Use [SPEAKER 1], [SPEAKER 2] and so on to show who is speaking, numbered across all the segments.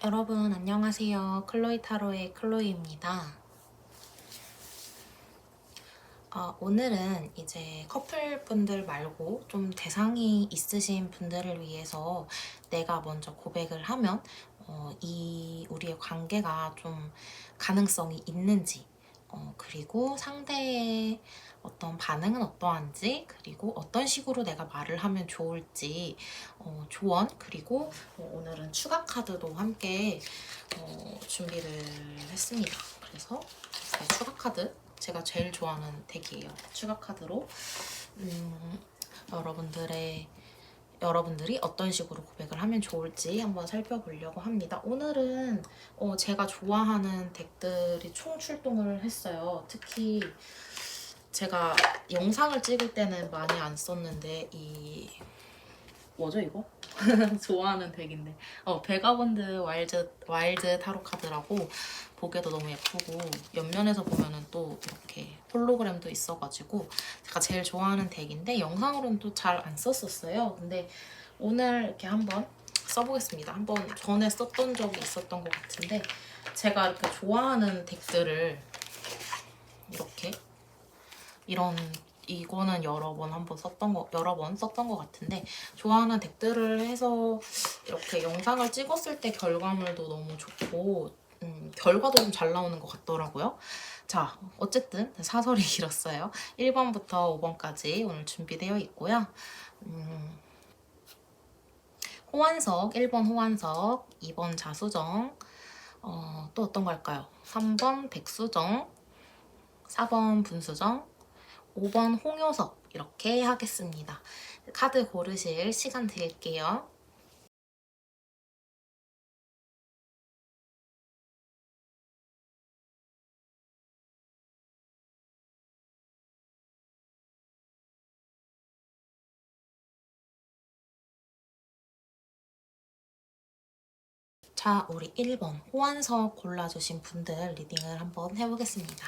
[SPEAKER 1] 여러분 안녕하세요. 클로이 타로의 클로이입니다. 오늘은 이제 커플분들 말고 좀 대상이 있으신 분들을 위해서 내가 먼저 고백을 하면 우리의 관계가 좀 가능성이 있는지, 그리고 상대의 어떤 반응은 어떠한지, 그리고 어떤 식으로 내가 말을 하면 좋을지 조언, 그리고 오늘은 추가 카드도 함께 준비를 했습니다. 그래서 추가 카드 제가 제일 좋아하는 덱이에요. 추가 카드로 여러분들이 어떤 식으로 고백을 하면 좋을지 한번 살펴보려고 합니다. 오늘은 제가 좋아하는 덱들이 총 출동을 했어요. 특히 제가 영상을 찍을 때는 많이 안 썼는데 뭐죠 이거? 좋아하는 덱인데 베가본드 와일드 타로 카드라고 보기에도 너무 예쁘고 옆면에서 보면은 또 이렇게 홀로그램도 있어가지고 제가 제일 좋아하는 덱인데 영상으로는 또 잘 안 썼었어요. 근데 오늘 이렇게 한번 써보겠습니다. 한번 전에 썼던 적이 있었던 것 같은데 제가 이렇게 좋아하는 덱들을 이렇게 이거는 여러 번 썼던 것 같은데 좋아하는 덱들을 해서 이렇게 영상을 찍었을 때 결과물도 너무 좋고 결과도 좀 잘 나오는 것 같더라고요. 자, 어쨌든 사설이 길었어요. 1번부터 5번까지 오늘 준비되어 있고요. 호환석, 1번 호환석, 2번 자수정, 또 어떤 거 할까요? 3번 백수정, 4번 분수정, 5번 홍요석 이렇게 하겠습니다. 카드 고르실 시간 드릴게요. 자, 우리 1번 호환석 골라주신 분들 리딩을 한번 해보겠습니다.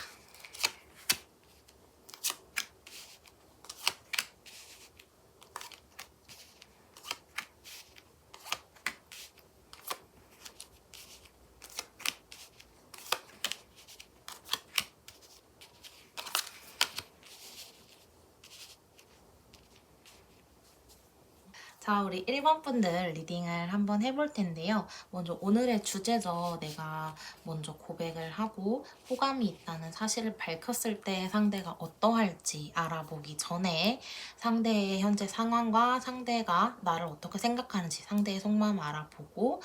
[SPEAKER 1] 자, 우리 1번 분들 리딩을 한번 해볼 텐데요. 먼저 오늘의 주제죠. 내가 먼저 고백을 하고 호감이 있다는 사실을 밝혔을 때 상대가 어떠할지 알아보기 전에 상대의 현재 상황과 상대가 나를 어떻게 생각하는지 상대의 속마음 알아보고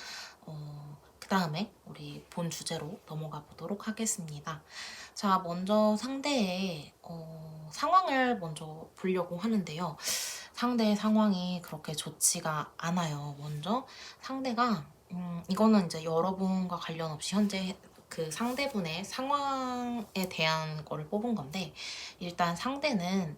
[SPEAKER 1] 그 다음에 우리 본 주제로 넘어가 보도록 하겠습니다. 자, 먼저 상대의 상황을 먼저 보려고 하는데요. 상대의 상황이 그렇게 좋지가 않아요. 먼저 상대가 이거는 이제 여러분과 관련 없이 현재 그 상대분의 상황에 대한 거를 뽑은 건데, 일단 상대는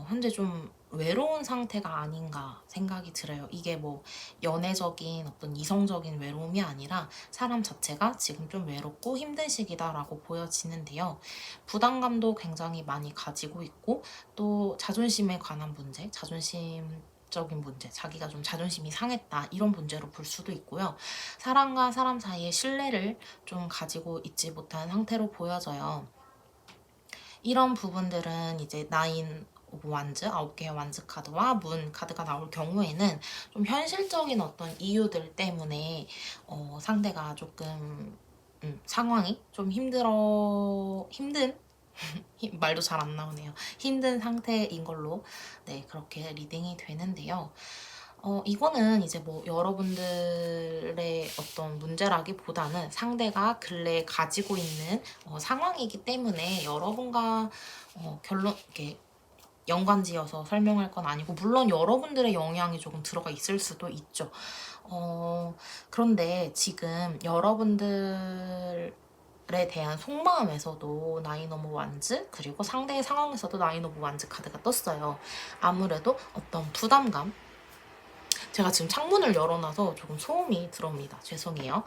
[SPEAKER 1] 현재 좀 외로운 상태가 아닌가 생각이 들어요. 이게 뭐 연애적인 어떤 이성적인 외로움이 아니라 사람 자체가 지금 좀 외롭고 힘든 시기다라고 보여지는데요. 부담감도 굉장히 많이 가지고 있고, 또 자존심에 관한 문제, 자존심적인 문제, 자기가 좀 자존심이 상했다 이런 문제로 볼 수도 있고요. 사람과 사람 사이의 신뢰를 좀 가지고 있지 못한 상태로 보여져요. 이런 부분들은 이제 나인 오브 완즈, 9개의 완즈 카드와 문 카드가 나올 경우에는 좀 현실적인 어떤 이유들 때문에 상대가 조금 상황이 좀 힘든 말도 잘 안 나오네요. 힘든 상태인 걸로 네, 그렇게 리딩이 되는데요. 이거는 이제 뭐 여러분들의 어떤 문제라기보다는 상대가 근래에 가지고 있는 상황이기 때문에 여러분과 이렇게 연관지어서 설명할 건 아니고, 물론 여러분들의 영향이 조금 들어가 있을 수도 있죠. 그런데 지금 여러분들에 대한 속마음에서도 나인 오브 완즈, 그리고 상대의 상황에서도 나인 오브 완즈 카드가 떴어요. 아무래도 어떤 부담감, 제가 지금 창문을 열어놔서 조금 소음이 들어옵니다. 죄송해요.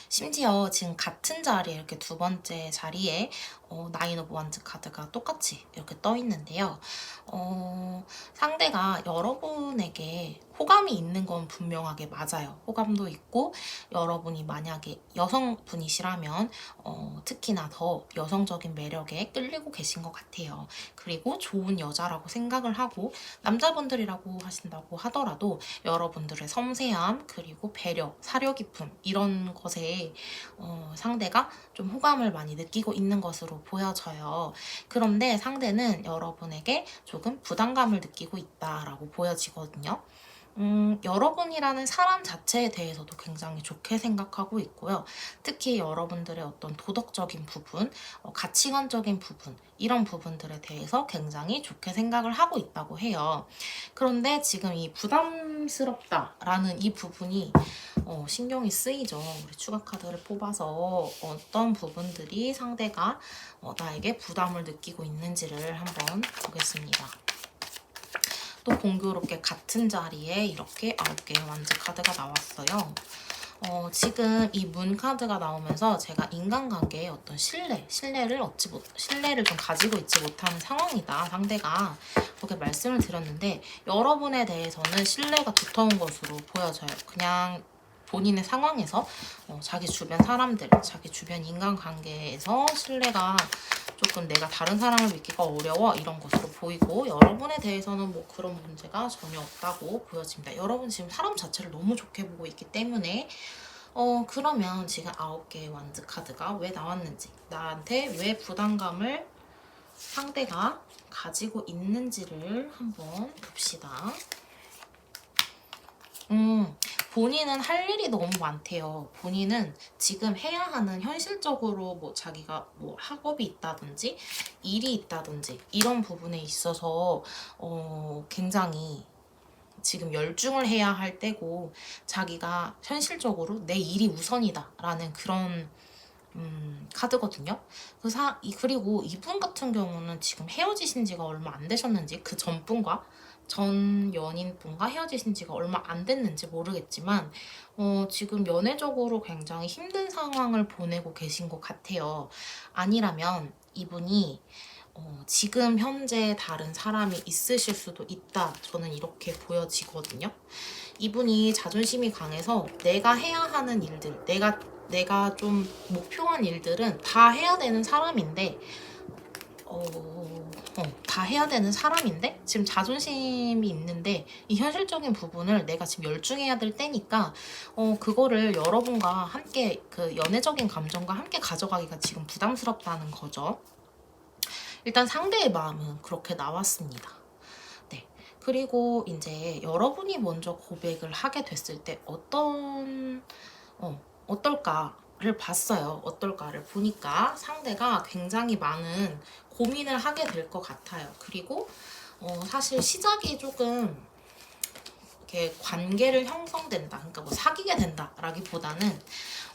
[SPEAKER 1] 심지어 지금 같은 자리에 이렇게 두 번째 자리에 나인 오브 완즈 카드가 똑같이 이렇게 떠 있는데요. 상대가 여러분에게 호감이 있는 건 분명하게 맞아요. 호감도 있고, 여러분이 만약에 여성분이시라면 특히나 더 여성적인 매력에 끌리고 계신 것 같아요. 그리고 좋은 여자라고 생각을 하고, 남자분들이라고 하신다고 하더라도 여러분들의 섬세함, 그리고 배려, 사려 깊음 이런 것에 상대가 좀 호감을 많이 느끼고 있는 것으로 보여져요. 그런데 상대는 여러분에게 조금 부담감을 느끼고 있다라고 보여지거든요. 여러분이라는 사람 자체에 대해서도 굉장히 좋게 생각하고 있고요. 특히 여러분들의 어떤 도덕적인 부분, 가치관적인 부분, 이런 부분들에 대해서 굉장히 좋게 생각을 하고 있다고 해요. 그런데 지금 이 부담스럽다라는 이 부분이 신경이 쓰이죠. 우리 추가 카드를 뽑아서 어떤 부분들이 상대가 나에게 부담을 느끼고 있는지를 한번 보겠습니다. 또 공교롭게 같은 자리에 이렇게 9개의 완즈 카드가 나왔어요. 지금 이 문 카드가 나오면서 제가 인간관계의 어떤 신뢰를 좀 가지고 있지 못하는 상황이다, 상대가. 그렇게 말씀을 드렸는데, 여러분에 대해서는 신뢰가 두터운 것으로 보여져요. 그냥 본인의 상황에서 자기 주변 사람들, 자기 주변 인간관계에서 신뢰가 조금 내가 다른 사람을 믿기가 어려워 이런 것으로 보이고, 여러분에 대해서는 뭐 그런 문제가 전혀 없다고 보여집니다. 여러분 지금 사람 자체를 너무 좋게 보고 있기 때문에 그러면 지금 9개의 완즈 카드가 왜 나왔는지, 나한테 왜 부담감을 상대가 가지고 있는지를 한번 봅시다. 본인은 할 일이 너무 많대요. 본인은 지금 해야 하는, 현실적으로 뭐 자기가 뭐 학업이 있다든지 일이 있다든지 이런 부분에 있어서 굉장히 지금 열중을 해야 할 때고, 자기가 현실적으로 내 일이 우선이다 라는 그런 카드거든요. 그리고 이분 같은 경우는 지금 헤어지신 지가 얼마 안 되셨는지, 그 전분과 전 연인분과 헤어지신 지가 얼마 안 됐는지 모르겠지만 지금 연애적으로 굉장히 힘든 상황을 보내고 계신 것 같아요. 아니라면 이분이 지금 현재 다른 사람이 있으실 수도 있다, 저는 이렇게 보여지거든요. 이분이 자존심이 강해서 내가 해야 하는 일들, 내가 좀 목표한 일들은 다 해야 되는 사람인데 다 해야 되는 사람인데 지금 자존심이 있는데 이 현실적인 부분을 내가 지금 열중해야 될 때니까 그거를 여러분과 함께 그 연애적인 감정과 함께 가져가기가 지금 부담스럽다는 거죠. 일단 상대의 마음은 그렇게 나왔습니다. 네. 그리고 이제 여러분이 먼저 고백을 하게 됐을 때 어떨까를 봤어요. 어떨까를 보니까 상대가 굉장히 많은 고민을 하게 될 것 같아요. 그리고 사실 시작이 조금 이렇게 관계를 형성된다, 그러니까 뭐 사귀게 된다라기보다는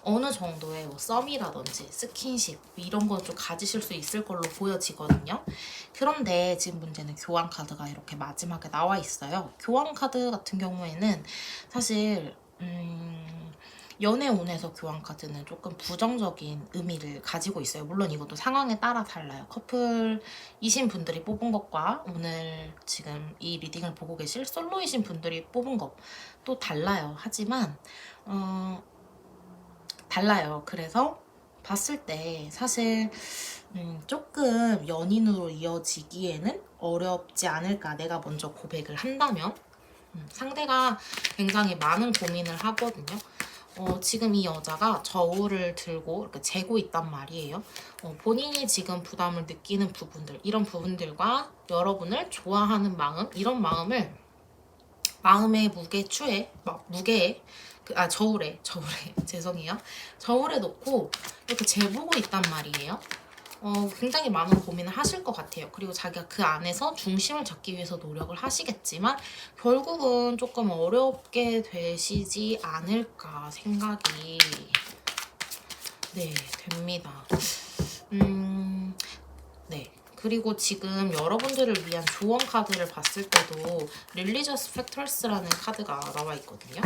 [SPEAKER 1] 어느 정도의 뭐 썸이라든지 스킨십 이런 거 좀 가지실 수 있을 걸로 보여지거든요. 그런데 지금 문제는 교환 카드가 이렇게 마지막에 나와 있어요. 교환 카드 같은 경우에는 사실 연애운에서 교환 카드는 조금 부정적인 의미를 가지고 있어요. 물론 이것도 상황에 따라 달라요. 커플이신 분들이 뽑은 것과 오늘 지금 이 리딩을 보고 계실 솔로이신 분들이 뽑은 것 또 달라요. 하지만 달라요. 그래서 봤을 때 사실 조금 연인으로 이어지기에는 어렵지 않을까. 내가 먼저 고백을 한다면 상대가 굉장히 많은 고민을 하거든요. 지금 이 여자가 저울을 들고 이렇게 재고 있단 말이에요. 본인이 지금 부담을 느끼는 부분들, 이런 부분들과 여러분을 좋아하는 마음, 이런 마음을 마음의 무게에 저울에 죄송해요. 저울에 놓고 이렇게 재보고 있단 말이에요. 굉장히 많은 고민을 하실 것 같아요. 그리고 자기가 그 안에서 중심을 잡기 위해서 노력을 하시겠지만 결국은 조금 어렵게 되시지 않을까 생각이 됩니다. 네. 그리고 지금 여러분들을 위한 조언 카드를 봤을 때도 릴리저스 팩터스라는 카드가 나와 있거든요.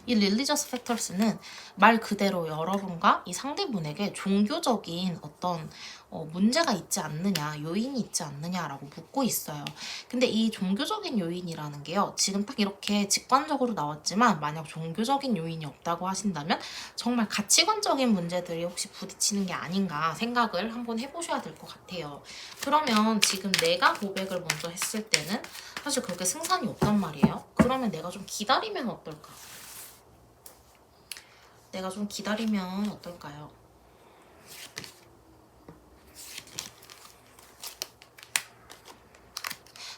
[SPEAKER 1] 이 릴리저스 팩터스는 말 그대로 여러분과 이 상대분에게 종교적인 어떤 문제가 있지 않느냐, 요인이 있지 않느냐라고 묻고 있어요. 근데 이 종교적인 요인이라는 게요, 지금 딱 이렇게 직관적으로 나왔지만 만약 종교적인 요인이 없다고 하신다면 정말 가치관적인 문제들이 혹시 부딪히는 게 아닌가 생각을 한번 해보셔야 될 것 같아요. 그러면 지금 내가 고백을 먼저 했을 때는 사실 그렇게 승산이 없단 말이에요. 그러면 내가 좀 기다리면 어떨까? 내가 좀 기다리면 어떨까요?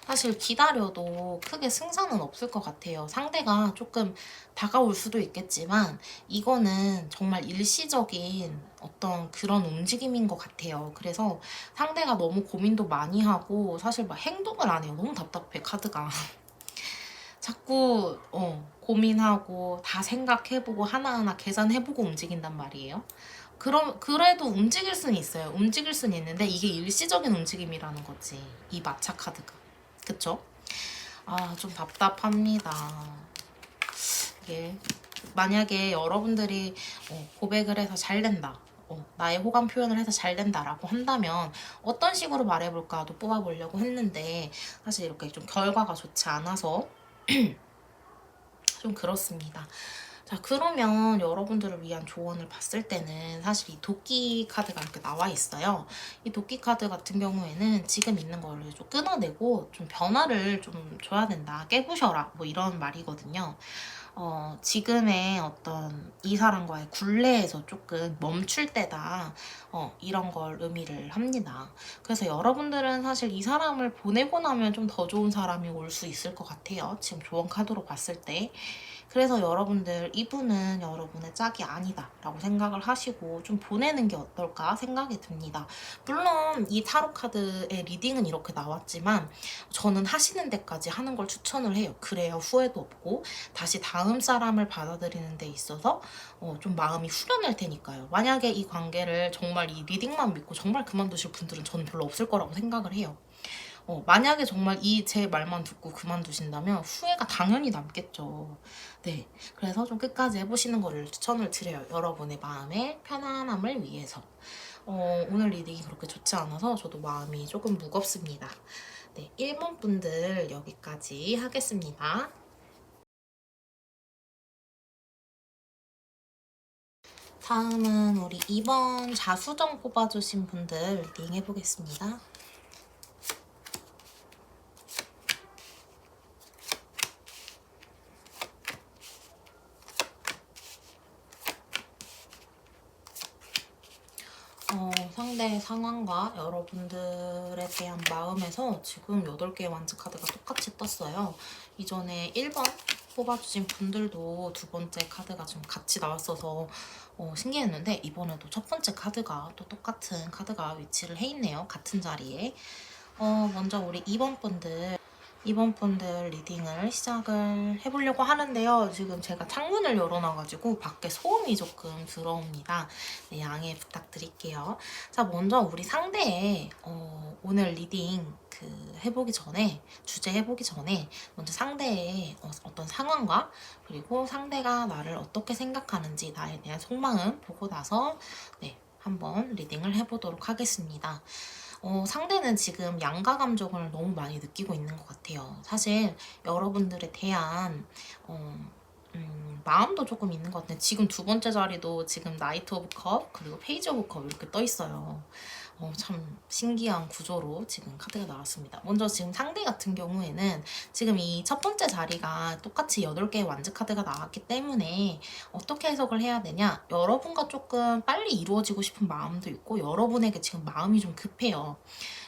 [SPEAKER 1] 사실 기다려도 크게 승산은 없을 것 같아요. 상대가 조금 다가올 수도 있겠지만 이거는 정말 일시적인 어떤 그런 움직임인 것 같아요. 그래서 상대가 너무 고민도 많이 하고 사실 막 행동을 안 해요. 너무 답답해, 카드가. 자꾸 고민하고 다 생각해보고 하나하나 계산해보고 움직인단 말이에요. 그래도 움직일 수는 있어요. 움직일 수는 있는데 이게 일시적인 움직임이라는 거지. 이 마차 카드가. 그쵸? 좀 답답합니다. 이게 만약에 여러분들이 고백을 해서 잘 된다. 나의 호감 표현을 해서 잘 된다라고 한다면 어떤 식으로 말해볼까도 뽑아보려고 했는데 사실 이렇게 좀 결과가 좋지 않아서 좀 그렇습니다. 자, 그러면 여러분들을 위한 조언을 봤을 때는 사실 이 도끼 카드가 이렇게 나와 있어요. 이 도끼 카드 같은 경우에는 지금 있는 거를 좀 끊어내고 좀 변화를 좀 줘야 된다. 깨부셔라. 뭐 이런 말이거든요. 지금의 어떤 이 사람과의 굴레에서 조금 멈출 때다. 이런 걸 의미를 합니다. 그래서 여러분들은 사실 이 사람을 보내고 나면 좀 더 좋은 사람이 올 수 있을 것 같아요. 지금 조언 카드로 봤을 때. 그래서 여러분들 이분은 여러분의 짝이 아니다 라고 생각을 하시고 좀 보내는 게 어떨까 생각이 듭니다. 물론 이 타로 카드의 리딩은 이렇게 나왔지만 저는 하시는 데까지 하는 걸 추천을 해요. 그래야 후회도 없고 다시 다음 사람을 받아들이는 데 있어서 좀 마음이 후련할 테니까요. 만약에 이 관계를 정말 이 리딩만 믿고 정말 그만두실 분들은 저는 별로 없을 거라고 생각을 해요. 만약에 정말 이 제 말만 듣고 그만두신다면 후회가 당연히 남겠죠. 네. 그래서 좀 끝까지 해보시는 거를 추천을 드려요. 여러분의 마음의 편안함을 위해서. 오늘 리딩이 그렇게 좋지 않아서 저도 마음이 조금 무겁습니다. 네. 1번 분들 여기까지 하겠습니다. 다음은 우리 2번 자수정 뽑아주신 분들 리딩 해보겠습니다. 상대 상황과 여러분들에 대한 마음에서 지금 8개의 완즈 카드가 똑같이 떴어요. 이전에 1번 뽑아주신 분들도 두 번째 카드가 좀 같이 나왔어서 신기했는데, 이번에도 첫 번째 카드가 또 똑같은 카드가 위치를 해 있네요. 같은 자리에. 먼저 우리 2번 분들 리딩을 시작을 해보려고 하는데요. 지금 제가 창문을 열어놔가지고 밖에 소음이 조금 들어옵니다. 네, 양해 부탁드릴게요. 자, 먼저 우리 상대의 오늘 리딩 해보기 전에, 주제 해보기 전에 먼저 상대의 어떤 상황과 그리고 상대가 나를 어떻게 생각하는지, 나에 대한 속마음 보고 나서 네, 한번 리딩을 해보도록 하겠습니다. 상대는 지금 양가 감정을 너무 많이 느끼고 있는 것 같아요. 사실 여러분들에 대한 마음도 조금 있는 것 같아요. 지금 두 번째 자리도 지금 나이트 오브 컵 그리고 페이지 오브 컵 이렇게 떠 있어요. 참 신기한 구조로 지금 카드가 나왔습니다. 먼저 지금 상대 같은 경우에는 지금 이 첫 번째 자리가 똑같이 8개의 완즈 카드가 나왔기 때문에 어떻게 해석을 해야 되냐, 여러분과 조금 빨리 이루어지고 싶은 마음도 있고 여러분에게 지금 마음이 좀 급해요.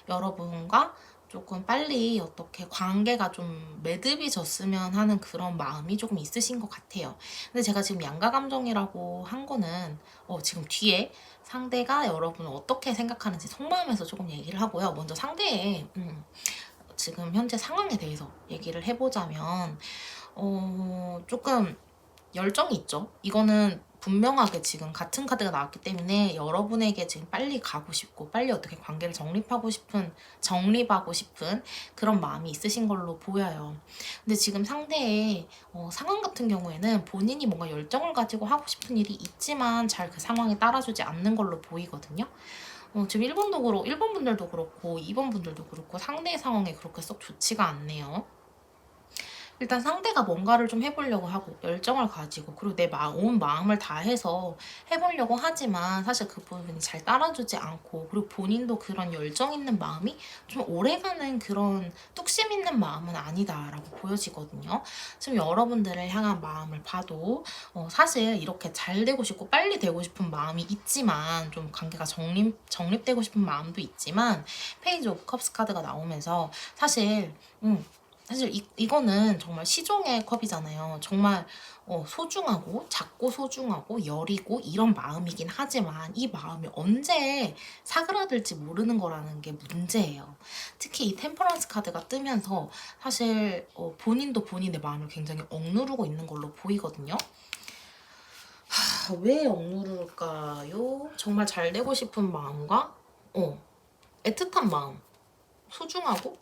[SPEAKER 1] 여러분과 조금 빨리 어떻게 관계가 좀 매듭이 졌으면 하는 그런 마음이 조금 있으신 것 같아요. 근데 제가 지금 양가 감정이라고 한 거는 지금 뒤에 상대가 여러분을 어떻게 생각하는지 속마음에서 조금 얘기를 하고요. 먼저 상대의 지금 현재 상황에 대해서 얘기를 해보자면 조금 열정이 있죠. 이거는 분명하게 지금 같은 카드가 나왔기 때문에 여러분에게 지금 빨리 가고 싶고 빨리 어떻게 관계를 정립하고 싶은 그런 마음이 있으신 걸로 보여요. 근데 지금 상대의 상황 같은 경우에는 본인이 뭔가 열정을 가지고 하고 싶은 일이 있지만 잘 그 상황에 따라주지 않는 걸로 보이거든요. 지금 1번 분들도 그렇고 2번 분들도 그렇고 상대의 상황이 그렇게 썩 좋지가 않네요. 일단 상대가 뭔가를 좀 해보려고 하고 열정을 가지고 그리고 온 마음을 다해서 해보려고 하지만 사실 그 부분이 잘 따라주지 않고, 그리고 본인도 그런 열정 있는 마음이 좀 오래가는 그런 뚝심 있는 마음은 아니다라고 보여지거든요. 지금 여러분들을 향한 마음을 봐도 사실 이렇게 잘 되고 싶고 빨리 되고 싶은 마음이 있지만, 좀 관계가 정립되고 싶은 마음도 있지만, 페이지 오브 컵스 카드가 나오면서 사실 이거는 정말 시종의 컵이잖아요. 정말 소중하고 작고 소중하고 여리고 이런 마음이긴 하지만 이 마음이 언제 사그라들지 모르는 거라는 게 문제예요. 특히 이 템퍼런스 카드가 뜨면서 사실 본인도 본인의 마음을 굉장히 억누르고 있는 걸로 보이거든요. 왜 억누를까요? 정말 잘 되고 싶은 마음과 애틋한 마음, 소중하고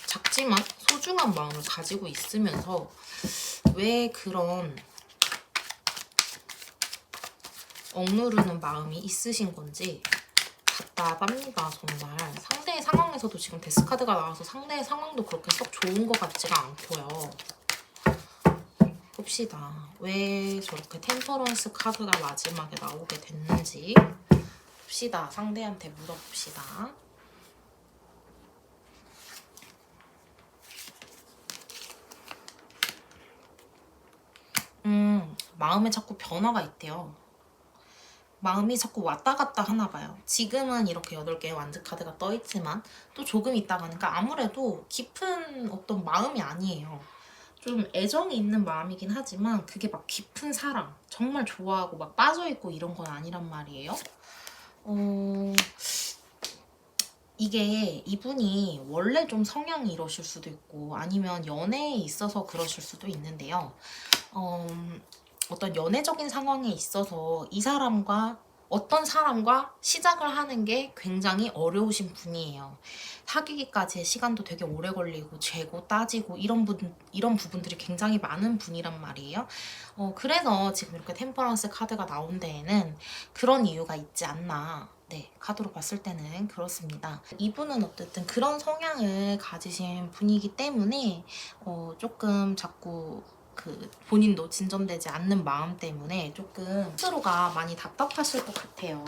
[SPEAKER 1] 작지만 소중한 마음을 가지고 있으면서 왜 그런 억누르는 마음이 있으신 건지 답답합니다. 정말 상대의 상황에서도 지금 데스카드가 나와서 상대의 상황도 그렇게 썩 좋은 것 같지가 않고요. 봅시다. 왜 저렇게 템퍼런스 카드가 마지막에 나오게 됐는지 봅시다. 상대한테 물어봅시다. 마음에 자꾸 변화가 있대요. 마음이 자꾸 왔다 갔다 하나 봐요. 지금은 이렇게 8개의 완즈 카드가 떠있지만 또 조금 있다가는, 그러니까 아무래도 깊은 어떤 마음이 아니에요. 좀 애정이 있는 마음이긴 하지만 그게 막 깊은 사랑, 정말 좋아하고 막 빠져있고 이런 건 아니란 말이에요. 이게 이분이 원래 좀 성향이 이러실 수도 있고 아니면 연애에 있어서 그러실 수도 있는데요. 어떤 연애적인 상황에 있어서 어떤 사람과 시작을 하는 게 굉장히 어려우신 분이에요. 사귀기까지의 시간도 되게 오래 걸리고 재고 따지고 이런 부분들이 굉장히 많은 분이란 말이에요. 그래서 지금 이렇게 템퍼런스 카드가 나온 데에는 그런 이유가 있지 않나. 네, 카드로 봤을 때는 그렇습니다. 이분은 어쨌든 그런 성향을 가지신 분이기 때문에 조금 자꾸 그 본인도 진전되지 않는 마음 때문에 조금 스스로가 많이 답답하실 것 같아요.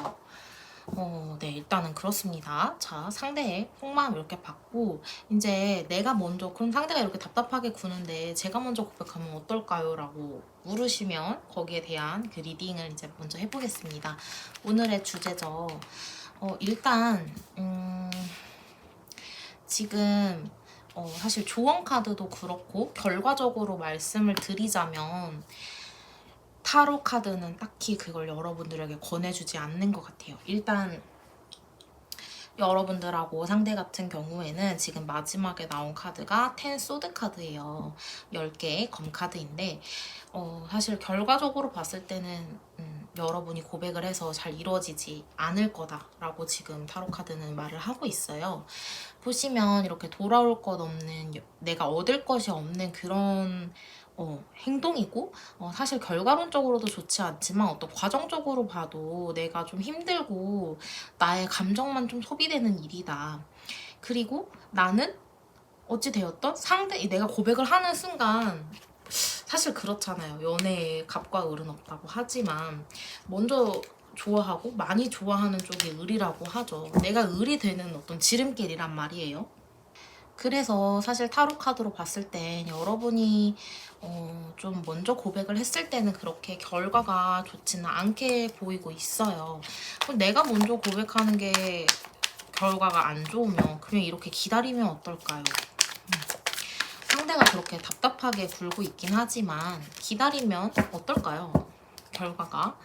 [SPEAKER 1] 네, 일단은 그렇습니다. 자, 상대의 속마음 이렇게 받고, 이제 내가 먼저, 그럼 상대가 이렇게 답답하게 구는데, 제가 먼저 고백하면 어떨까요? 라고 물으시면, 거기에 대한 그 리딩을 이제 먼저 해보겠습니다. 오늘의 주제죠. 일단, 지금, 사실 조언 카드도 그렇고, 결과적으로 말씀을 드리자면, 타로 카드는 딱히 그걸 여러분들에게 권해주지 않는 것 같아요. 일단 여러분들하고 상대 같은 경우에는 지금 마지막에 나온 카드가 10 소드 카드예요. 10개의 검 카드인데 사실 결과적으로 봤을 때는 여러분이 고백을 해서 잘 이루어지지 않을 거다라고 지금 타로 카드는 말을 하고 있어요. 보시면 이렇게 돌아올 것 없는, 내가 얻을 것이 없는 그런 행동이고, 사실 결과론적으로도 좋지 않지만 어떤 과정적으로 봐도 내가 좀 힘들고 나의 감정만 좀 소비되는 일이다. 그리고 나는 어찌되었던 내가 고백을 하는 순간, 사실 그렇잖아요. 연애에 갑과 을은 없다고 하지만 먼저 좋아하고 많이 좋아하는 쪽이 을이라고 하죠. 내가 을이 되는 어떤 지름길이란 말이에요. 그래서 사실 타로 카드로 봤을 때 여러분이 좀 먼저 고백을 했을 때는 그렇게 결과가 좋지는 않게 보이고 있어요. 그럼 내가 먼저 고백하는 게 결과가 안 좋으면 그냥 이렇게 기다리면 어떨까요? 상대가 그렇게 답답하게 굴고 있긴 하지만 기다리면 어떨까요? 결과가.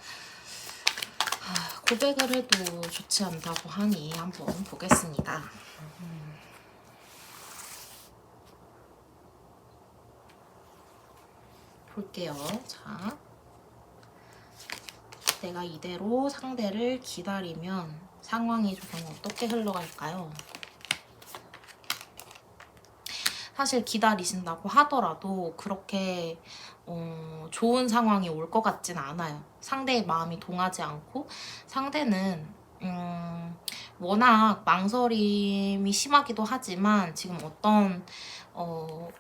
[SPEAKER 1] 고백을 해도 좋지 않다고 하니 한번 보겠습니다. 볼게요. 자, 내가 이대로 상대를 기다리면 상황이 조금 어떻게 흘러갈까요? 사실 기다리신다고 하더라도 그렇게 좋은 상황이 올 것 같진 않아요. 상대의 마음이 동하지 않고 상대는 워낙 망설임이 심하기도 하지만 지금 어떤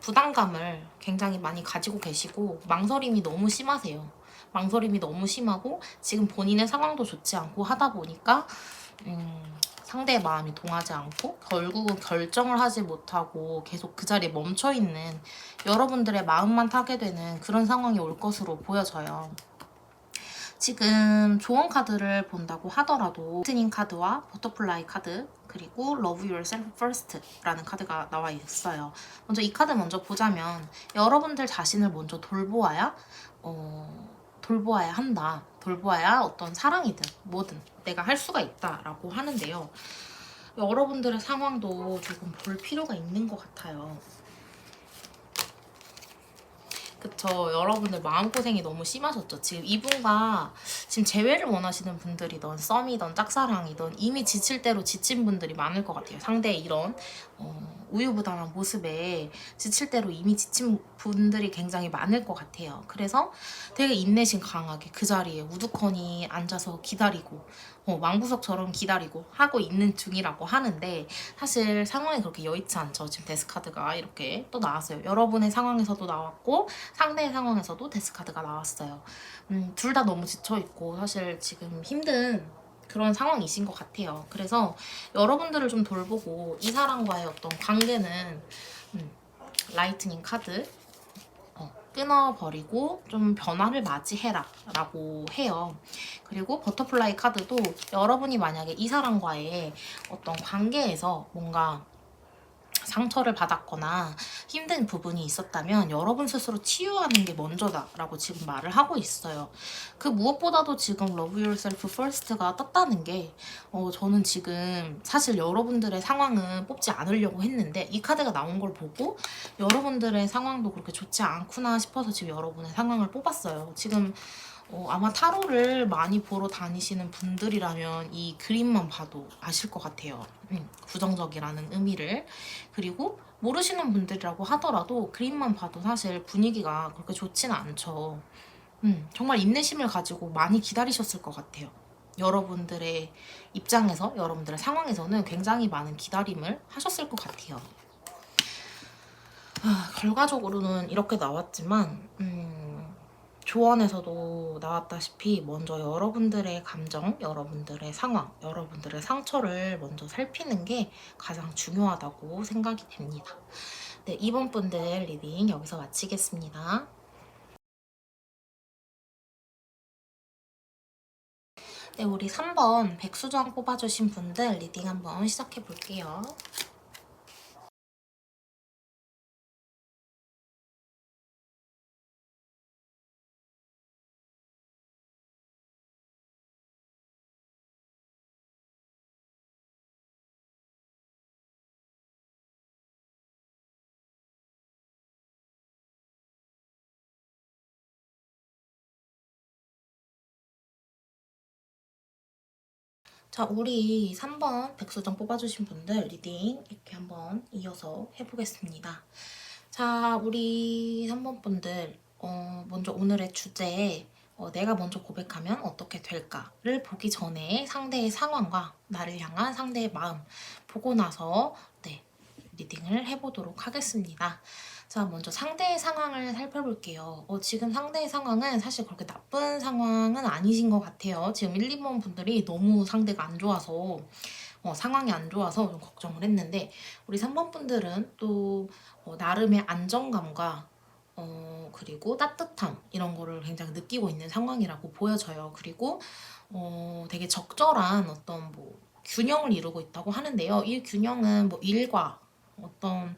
[SPEAKER 1] 부담감을 굉장히 많이 가지고 계시고 망설임이 너무 심하세요. 망설임이 너무 심하고 지금 본인의 상황도 좋지 않고 하다 보니까 상대의 마음이 동하지 않고 결국은 결정을 하지 못하고 계속 그 자리에 멈춰있는, 여러분들의 마음만 타게 되는 그런 상황이 올 것으로 보여져요. 지금 조언 카드를 본다고 하더라도 리트닝 카드와 버터플라이 카드, 그리고 Love Yourself First라는 카드가 나와 있어요. 먼저 이 카드 먼저 보자면 여러분들 자신을 먼저 돌보아야 한다. 돌보아야 어떤 사랑이든 뭐든 내가 할 수가 있다라고 하는데요. 여러분들의 상황도 조금 볼 필요가 있는 것 같아요. 그쵸. 여러분들 마음고생이 너무 심하셨죠. 지금 이분과 지금 재회를 원하시는 분들이던 썸이던 짝사랑이던 이미 지칠 대로 지친 분들이 많을 것 같아요. 상대의 이런 우유부단한 모습에 지칠 대로 이미 지친 분들이 굉장히 많을 것 같아요. 그래서 되게 인내심 강하게 그 자리에 우두커니 앉아서 기다리고 왕구석처럼 기다리고 하고 있는 중이라고 하는데, 사실 상황이 그렇게 여의치 않죠. 지금 데스카드가 이렇게 또 나왔어요. 여러분의 상황에서도 나왔고 상대의 상황에서도 데스카드가 나왔어요. 둘 다 너무 지쳐있고 사실 지금 힘든 그런 상황이신 것 같아요. 그래서 여러분들을 좀 돌보고 이 사람과의 어떤 관계는 라이트닝 카드 끊어버리고 좀 변화를 맞이해라 라고 해요. 그리고 버터플라이 카드도 여러분이 만약에 이 사람과의 어떤 관계에서 뭔가 상처를 받았거나 힘든 부분이 있었다면 여러분 스스로 치유하는 게 먼저다라고 지금 말을 하고 있어요. 그 무엇보다도 지금 Love Yourself First가 떴다는 게 저는 지금 사실 여러분들의 상황은 뽑지 않으려고 했는데 이 카드가 나온 걸 보고 여러분들의 상황도 그렇게 좋지 않구나 싶어서 지금 여러분의 상황을 뽑았어요. 지금 아마 타로를 많이 보러 다니시는 분들이라면 이 그림만 봐도 아실 것 같아요. 부정적이라는 의미를. 그리고 모르시는 분들이라고 하더라도 그림만 봐도 사실 분위기가 그렇게 좋지는 않죠. 정말 인내심을 가지고 많이 기다리셨을 것 같아요. 여러분들의 입장에서, 여러분들의 상황에서는 굉장히 많은 기다림을 하셨을 것 같아요. 결과적으로는 이렇게 나왔지만 조언에서도 나왔다시피 먼저 여러분들의 감정, 여러분들의 상황, 여러분들의 상처를 먼저 살피는 게 가장 중요하다고 생각이 됩니다. 네, 이번 분들 리딩 여기서 마치겠습니다. 네, 우리 3번 백수정 뽑아주신 분들 리딩 한번 시작해 볼게요. 자, 우리 3번 백수정 뽑아주신 분들 리딩 이렇게 한번 이어서 해보겠습니다. 자, 우리 3번 분들 먼저 오늘의 주제 내가 먼저 고백하면 어떻게 될까를 보기 전에 상대의 상황과 나를 향한 상대의 마음 보고 나서 네, 리딩을 해보도록 하겠습니다. 자, 먼저 상대의 상황을 살펴볼게요. 지금 상대의 상황은 사실 그렇게 나쁜 상황은 아니신 것 같아요. 지금 1, 2번 분들이 너무 상대가 안 좋아서 상황이 안 좋아서 좀 걱정을 했는데 우리 3번 분들은 또 나름의 안정감과 그리고 따뜻함 이런 거를 굉장히 느끼고 있는 상황이라고 보여져요. 그리고 되게 적절한 어떤 뭐 균형을 이루고 있다고 하는데요. 이 균형은 뭐 일과 어떤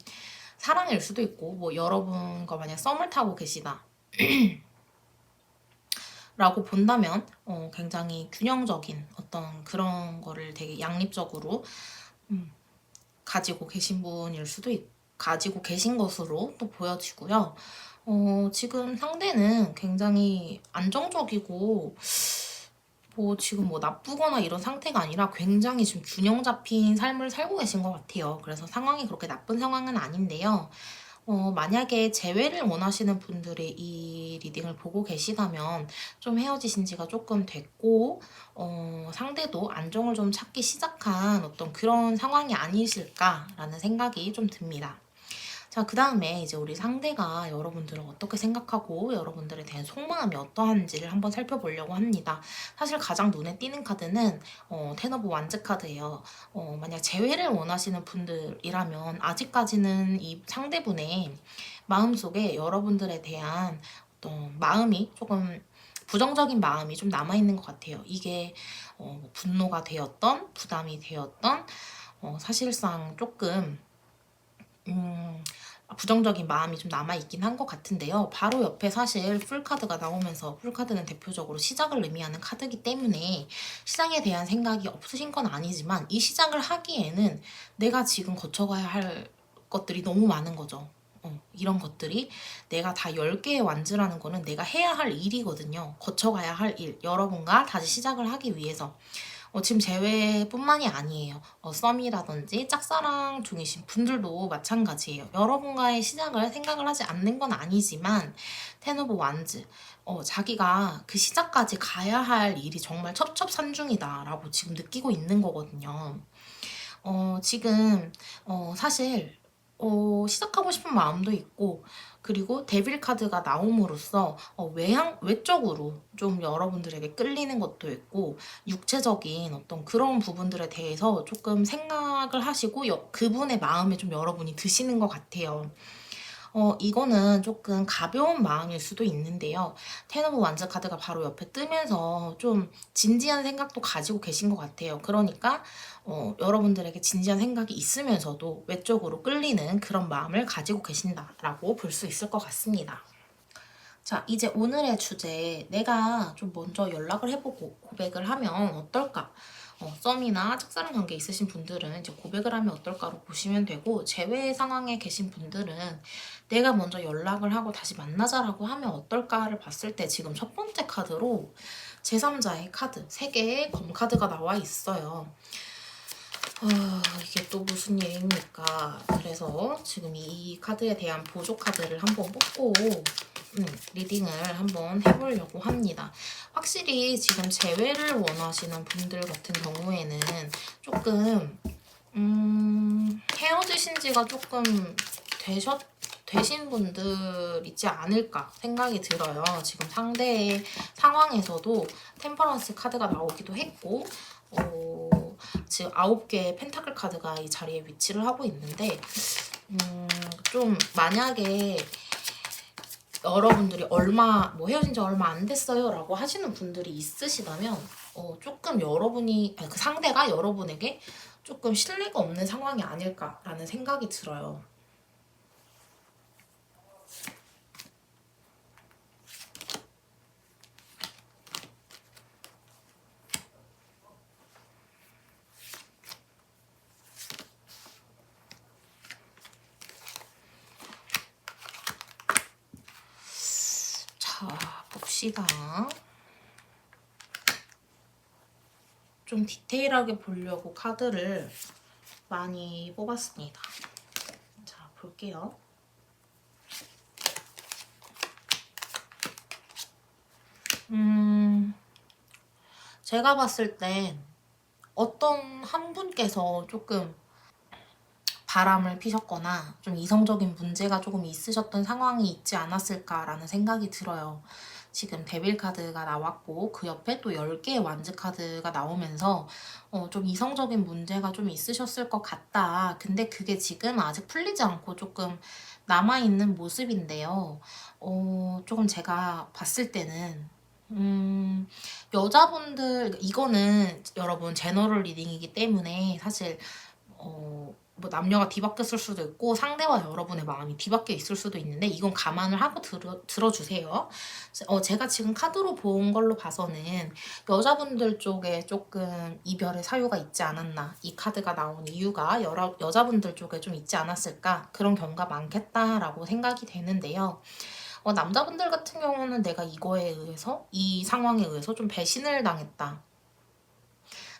[SPEAKER 1] 사랑일 수도 있고 뭐 여러분과 만약 썸을 타고 계시다 라고 본다면 굉장히 균형적인 어떤 그런 거를 되게 양립적으로 가지고 계신 분일 수도 가지고 계신 것으로 또 보여지고요. 지금 상대는 굉장히 안정적이고 뭐 지금 뭐 나쁘거나 이런 상태가 아니라 굉장히 지금 균형 잡힌 삶을 살고 계신 것 같아요. 그래서 상황이 그렇게 나쁜 상황은 아닌데요. 만약에 재회를 원하시는 분들이 이 리딩을 보고 계시다면 좀 헤어지신 지가 조금 됐고 상대도 안정을 좀 찾기 시작한 어떤 그런 상황이 아니실까라는 생각이 좀 듭니다. 자, 그 다음에 이제 우리 상대가 여러분들을 어떻게 생각하고 여러분들에 대한 속마음이 어떠한지를 한번 살펴보려고 합니다. 사실 가장 눈에 띄는 카드는 텐 오브 완즈 카드예요. 만약 재회를 원하시는 분들이라면 아직까지는 이 상대분의 마음속에 여러분들에 대한 어떤 마음이 조금 부정적인 마음이 좀 남아있는 것 같아요. 이게 뭐 분노가 되었던 부담이 되었던 사실상 조금 부정적인 마음이 좀 남아있긴 한 것 같은데요. 바로 옆에 사실 풀카드가 나오면서 풀카드는 대표적으로 시작을 의미하는 카드이기 때문에 시작에 대한 생각이 없으신 건 아니지만 이 시작을 하기에는 내가 지금 거쳐가야 할 것들이 너무 많은 거죠. 이런 것들이 내가 다 10개의 완즈라는 거는 내가 해야 할 일이거든요. 거쳐가야 할 일, 여러분과 다시 시작을 하기 위해서. 지금 제외뿐만이 아니에요. 썸이라든지 짝사랑 중이신 분들도 마찬가지예요. 여러분과의 시작을 생각을 하지 않는 건 아니지만 텐 오브 완즈 자기가 그 시작까지 가야 할 일이 정말 첩첩산중이다라고 지금 느끼고 있는 거거든요. 지금 사실 시작하고 싶은 마음도 있고 그리고 데빌 카드가 나옴으로써 외적으로 좀 여러분들에게 끌리는 것도 있고 육체적인 어떤 그런 부분들에 대해서 조금 생각을 하시고 그분의 마음에 좀 여러분이 드시는 것 같아요. 이거는 조금 가벼운 마음일 수도 있는데요. 텐 오브 완즈 카드가 바로 옆에 뜨면서 좀 진지한 생각도 가지고 계신 것 같아요. 그러니까 여러분들에게 진지한 생각이 있으면서도 외적으로 끌리는 그런 마음을 가지고 계신다라고 볼 수 있을 것 같습니다. 자, 이제 오늘의 주제, 내가 좀 먼저 연락을 해보고 고백을 하면 어떨까? 썸이나 짝사랑 관계 있으신 분들은 이제 고백을 하면 어떨까로 보시면 되고, 제외 상황에 계신 분들은 내가 먼저 연락을 하고 다시 만나자라고 하면 어떨까를 봤을 때 지금 첫 번째 카드로 제3자의 카드, 3개의 검 카드가 나와 있어요. 이게 또 무슨 일입니까? 그래서 지금 이 카드에 대한 보조 카드를 한번 뽑고 리딩을 한번 해보려고 합니다. 확실히 지금 재회를 원하시는 분들 같은 경우에는 조금 헤어지신 지가 조금 되신 분들 있지 않을까 생각이 들어요. 지금 상대의 상황에서도 템퍼런스 카드가 나오기도 했고 지금 9개의 펜타클 카드가 이 자리에 위치를 하고 있는데 좀 만약에 여러분들이 헤어진 지 얼마 안 됐어요 라고 하시는 분들이 있으시다면 조금 그 상대가 여러분에게 조금 신뢰가 없는 상황이 아닐까라는 생각이 들어요. 자, 봅시다. 좀 디테일하게 보려고 카드를 많이 뽑았습니다. 자, 볼게요. 제가 봤을 땐 어떤 한 분께서 조금 바람을 피셨거나 좀 이성적인 문제가 조금 있으셨던 상황이 있지 않았을까라는 생각이 들어요. 지금 데빌 카드가 나왔고 그 옆에 또 10개의 완즈 카드가 나오면서 좀 이성적인 문제가 좀 있으셨을 것 같다. 근데 그게 지금 아직 풀리지 않고 조금 남아있는 모습인데요. 조금 제가 봤을 때는 여자분들, 이거는 여러분 제너럴 리딩이기 때문에 사실 뭐 남녀가 뒤바뀌었을 수도 있고 상대와 여러분의 마음이 뒤바뀌어 있을 수도 있는데 이건 감안을 하고 들어주세요. 제가 지금 카드로 본 걸로 봐서는 여자분들 쪽에 조금 이별의 사유가 있지 않았나, 이 카드가 나온 이유가 여자분들 쪽에 좀 있지 않았을까, 그런 경우가 많겠다라고 생각이 되는데요. 남자분들 같은 경우는 내가 이 상황에 의해서 좀 배신을 당했다.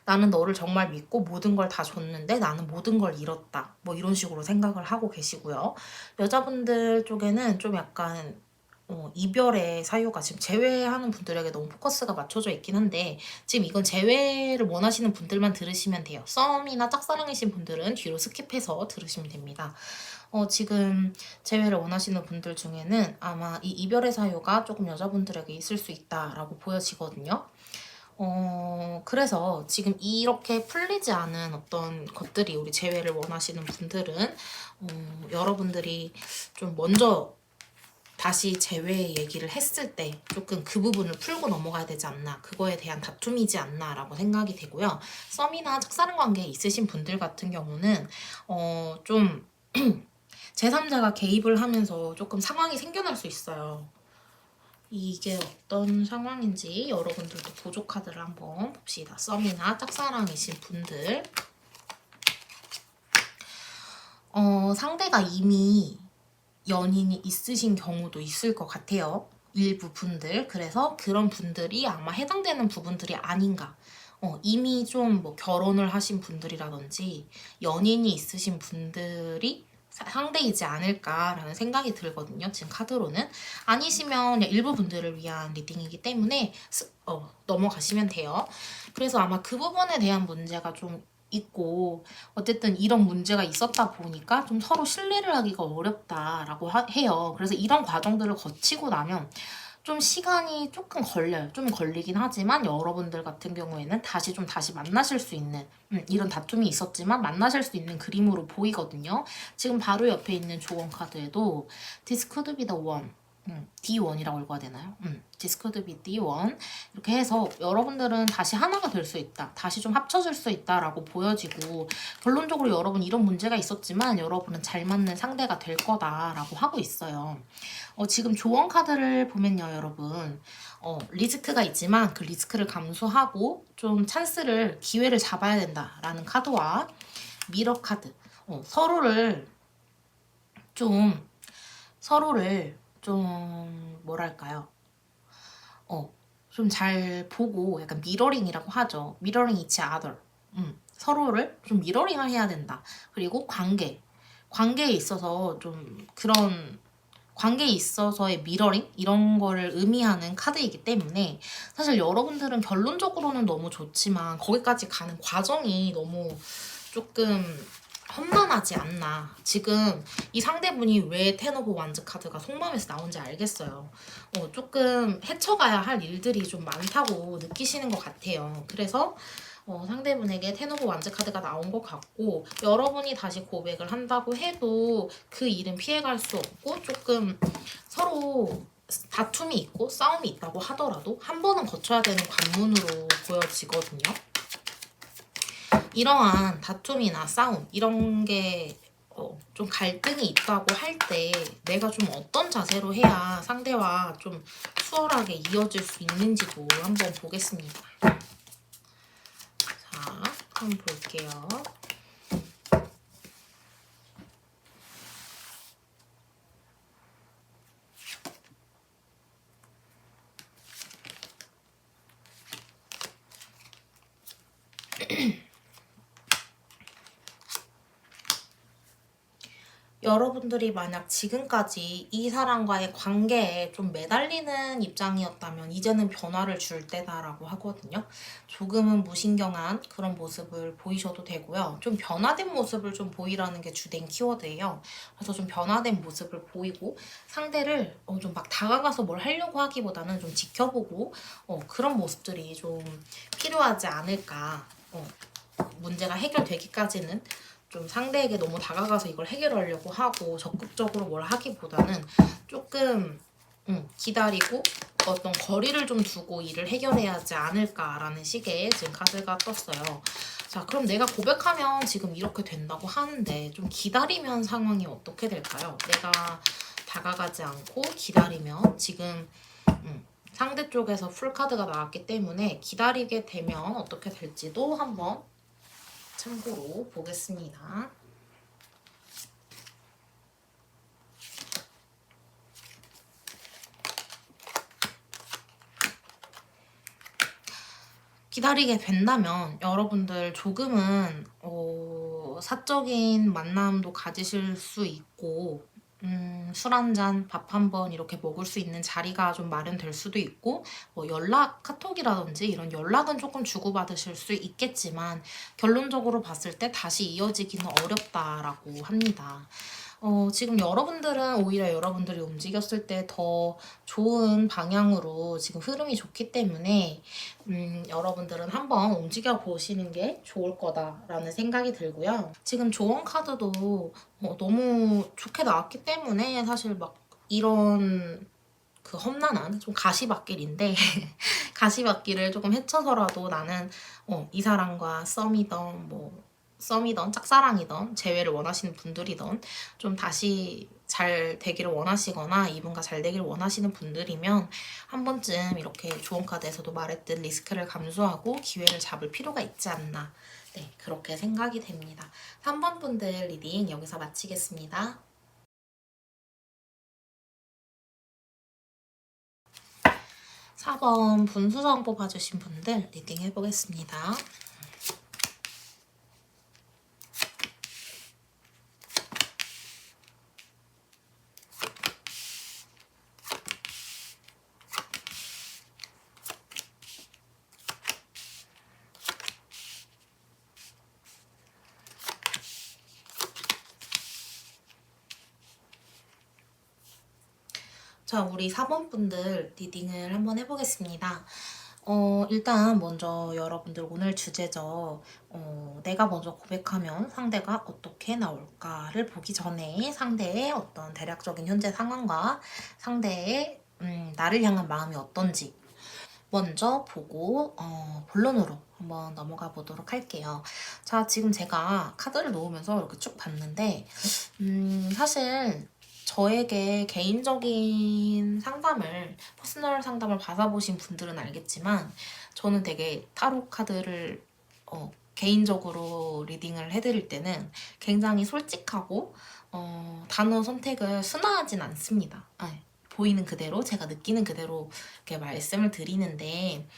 [SPEAKER 1] 나는 너를 정말 믿고 모든 걸 다 줬는데 나는 모든 걸 잃었다. 뭐 이런 식으로 생각을 하고 계시고요. 여자분들 쪽에는 좀 약간 이별의 사유가 지금 제외하는 분들에게 너무 포커스가 맞춰져 있긴 한데 지금 이건 제외를 원하시는 분들만 들으시면 돼요. 썸이나 짝사랑이신 분들은 뒤로 스킵해서 들으시면 됩니다. 지금 제외를 원하시는 분들 중에는 아마 이 이별의 사유가 조금 여자분들에게 있을 수 있다라고 보여지거든요. 그래서 지금 이렇게 풀리지 않은 어떤 것들이 우리 재회를 원하시는 분들은 여러분들이 좀 먼저 다시 재회 얘기를 했을 때 조금 그 부분을 풀고 넘어가야 되지 않나, 그거에 대한 다툼이지 않나 라고 생각이 되고요. 썸이나 짝사랑 관계에 있으신 분들 같은 경우는 좀 제3자가 개입을 하면서 조금 상황이 생겨날 수 있어요. 이게 어떤 상황인지 여러분들도 보조 카드를 한번 봅시다. 썸이나 짝사랑이신 분들. 상대가 이미 연인이 있으신 경우도 있을 것 같아요. 일부 분들. 그래서 그런 분들이 아마 해당되는 부분들이 아닌가. 이미 좀 뭐 결혼을 하신 분들이라든지 연인이 있으신 분들이 상대이지 않을까라는 생각이 들거든요. 지금 카드로는. 아니시면 일부 분들을 위한 리딩이기 때문에 넘어가시면 돼요. 그래서 아마 그 부분에 대한 문제가 좀 있고 어쨌든 이런 문제가 있었다 보니까 좀 서로 신뢰를 하기가 어렵다라고 해요. 그래서 이런 과정들을 거치고 나면 좀 시간이 조금 걸려요. 좀 걸리긴 하지만 여러분들 같은 경우에는 다시 만나실 수 있는 이런 다툼이 있었지만 만나실 수 있는 그림으로 보이거든요. 지금 바로 옆에 있는 조언 카드에도 This could be the one. D1이라고 읽어야 되나요? This could be D1. 이렇게 해서 여러분들은 다시 하나가 될 수 있다. 다시 좀 합쳐질 수 있다라고 보여지고 결론적으로 여러분 이런 문제가 있었지만 여러분은 잘 맞는 상대가 될 거다라고 하고 있어요. 지금 조언 카드를 보면요, 여러분. 리스크가 있지만 그 리스크를 감수하고 좀 기회를 잡아야 된다라는 카드와 미러 카드. 서로를 좀 뭐랄까요? 좀 잘 보고 약간 미러링이라고 하죠. 미러링 each other. 서로를 좀 미러링을 해야 된다. 그리고 관계에 있어서 좀 그런 관계에 있어서의 미러링 이런 거를 의미하는 카드이기 때문에 사실 여러분들은 결론적으로는 너무 좋지만 거기까지 가는 과정이 너무 조금 험난하지 않나. 지금 이 상대분이 왜 텐 오브 완즈 카드가 속마음에서 나온지 알겠어요. 조금 헤쳐가야 할 일들이 좀 많다고 느끼시는 것 같아요. 그래서 상대분에게 텐 오브 완즈 카드가 나온 것 같고, 여러분이 다시 고백을 한다고 해도 그 일은 피해갈 수 없고, 조금 서로 다툼이 있고 싸움이 있다고 하더라도 한 번은 거쳐야 되는 관문으로 보여지거든요. 이러한 다툼이나 싸움 이런 게 좀 갈등이 있다고 할 때 내가 좀 어떤 자세로 해야 상대와 좀 수월하게 이어질 수 있는지도 한번 보겠습니다. 자, 한번 볼게요. 여러분들이 만약 지금까지 이 사람과의 관계에 좀 매달리는 입장이었다면 이제는 변화를 줄 때다라고 하거든요. 조금은 무신경한 그런 모습을 보이셔도 되고요. 좀 변화된 모습을 좀 보이라는 게 주된 키워드예요. 그래서 좀 변화된 모습을 보이고 상대를 좀 막 다가가서 뭘 하려고 하기보다는 좀 지켜보고 그런 모습들이 좀 필요하지 않을까. 문제가 해결되기까지는 좀 상대에게 너무 다가가서 이걸 해결하려고 하고 적극적으로 뭘 하기보다는 조금 기다리고 어떤 거리를 좀 두고 일을 해결해야 하지 않을까라는 식의 지금 카드가 떴어요. 자, 그럼 내가 고백하면 지금 이렇게 된다고 하는데 좀 기다리면 상황이 어떻게 될까요? 내가 다가가지 않고 기다리면 지금 상대 쪽에서 풀카드가 나왔기 때문에 기다리게 되면 어떻게 될지도 한번 참고로 보겠습니다. 기다리게 된다면 여러분들 조금은 사적인 만남도 가지실 수 있고 술 한 잔, 밥 한 번 이렇게 먹을 수 있는 자리가 좀 마련될 수도 있고 연락, 카톡이라든지 이런 연락은 조금 주고받으실 수 있겠지만 결론적으로 봤을 때 다시 이어지기는 어렵다라고 합니다. 지금 여러분들은 오히려 여러분들이 움직였을 때 더 좋은 방향으로 지금 흐름이 좋기 때문에 여러분들은 한번 움직여 보시는 게 좋을 거다라는 생각이 들고요. 지금 조언 카드도 너무 좋게 나왔기 때문에 사실 막 이런 그 험난한 좀 가시밭길인데 가시밭길을 조금 헤쳐서라도 나는 이 사람과 썸이던 짝사랑이던 재회를 원하시는 분들이던 좀 다시 잘 되기를 원하시거나 이분과 잘 되기를 원하시는 분들이면 한 번쯤 이렇게 조언 카드에서도 말했듯 리스크를 감수하고 기회를 잡을 필요가 있지 않나. 네, 그렇게 생각이 됩니다. 3번 분들 리딩 여기서 마치겠습니다. 4번 분수정 뽑아주신 분들 리딩 해보겠습니다. 자, 우리 4번 분들 리딩을 한번 해보겠습니다. 일단 먼저 여러분들 오늘 주제죠. 내가 먼저 고백하면 상대가 어떻게 나올까를 보기 전에 상대의 어떤 대략적인 현재 상황과 상대의 나를 향한 마음이 어떤지 먼저 보고 본론으로 한번 넘어가 보도록 할게요. 자, 지금 제가 카드를 놓으면서 이렇게 쭉 봤는데 사실 저에게 개인적인 상담을, 퍼스널 상담을 받아보신 분들은 알겠지만 저는 되게 타로 카드를 개인적으로 리딩을 해드릴 때는 굉장히 솔직하고 단어 선택을 순화하진 않습니다. 보이는 그대로, 제가 느끼는 그대로 이렇게 말씀을 드리는데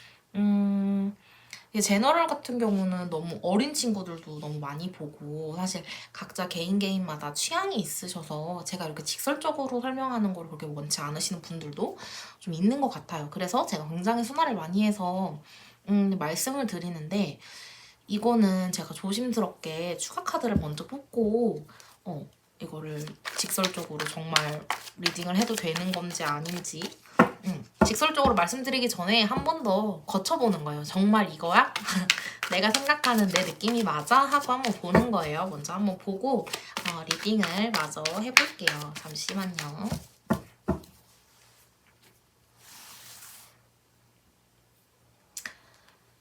[SPEAKER 1] 제너럴 같은 경우는 너무 어린 친구들도 너무 많이 보고 사실 각자 개인마다 취향이 있으셔서 제가 이렇게 직설적으로 설명하는 걸 그렇게 원치 않으시는 분들도 좀 있는 것 같아요. 그래서 제가 굉장히 순화를 많이 해서 말씀을 드리는데 이거는 제가 조심스럽게 추가 카드를 먼저 뽑고 이거를 직설적으로 정말 리딩을 해도 되는 건지 아닌지 직설적으로 말씀드리기 전에 한 번 더 거쳐보는 거예요. 정말 이거야? 내가 생각하는 내 느낌이 맞아? 하고 한번 보는 거예요. 먼저 한번 보고 리딩을 마저 해볼게요. 잠시만요.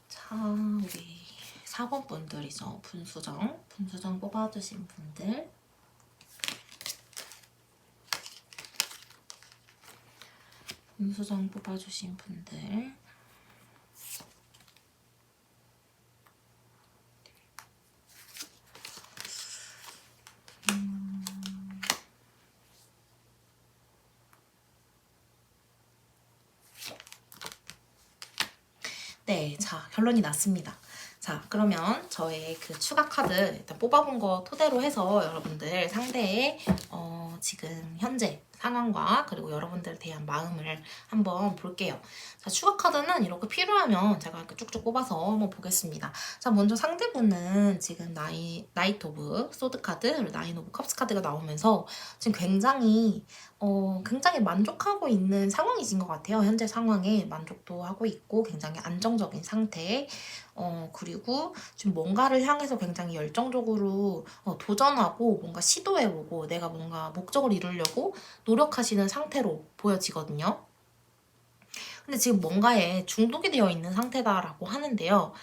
[SPEAKER 1] 자, 우리 4번 분들이죠. 분수정 뽑아주신 분들. 분수정 뽑아주신 분들. 네, 자, 결론이 났습니다. 자, 그러면 저의 그 추가 카드 일단 뽑아본 거 토대로 해서 여러분들 상대의 지금 현재 상황과 그리고 여러분들에 대한 마음을 한번 볼게요. 자, 추가 카드는 이렇게 필요하면 제가 이렇게 쭉쭉 뽑아서 한번 보겠습니다. 자, 먼저 상대분은 지금 나이트 오브 소드 카드, 그리고 나인 오브 컵스 카드가 나오면서 지금 굉장히 만족하고 있는 상황이신 것 같아요. 현재 상황에 만족도 하고 있고 굉장히 안정적인 상태. 그리고 지금 뭔가를 향해서 굉장히 열정적으로 도전하고 뭔가 시도해보고 내가 뭔가 목적을 이루려고 노력하시는 상태로 보여지거든요. 근데 지금 뭔가에 중독이 되어 있는 상태다라고 하는데요.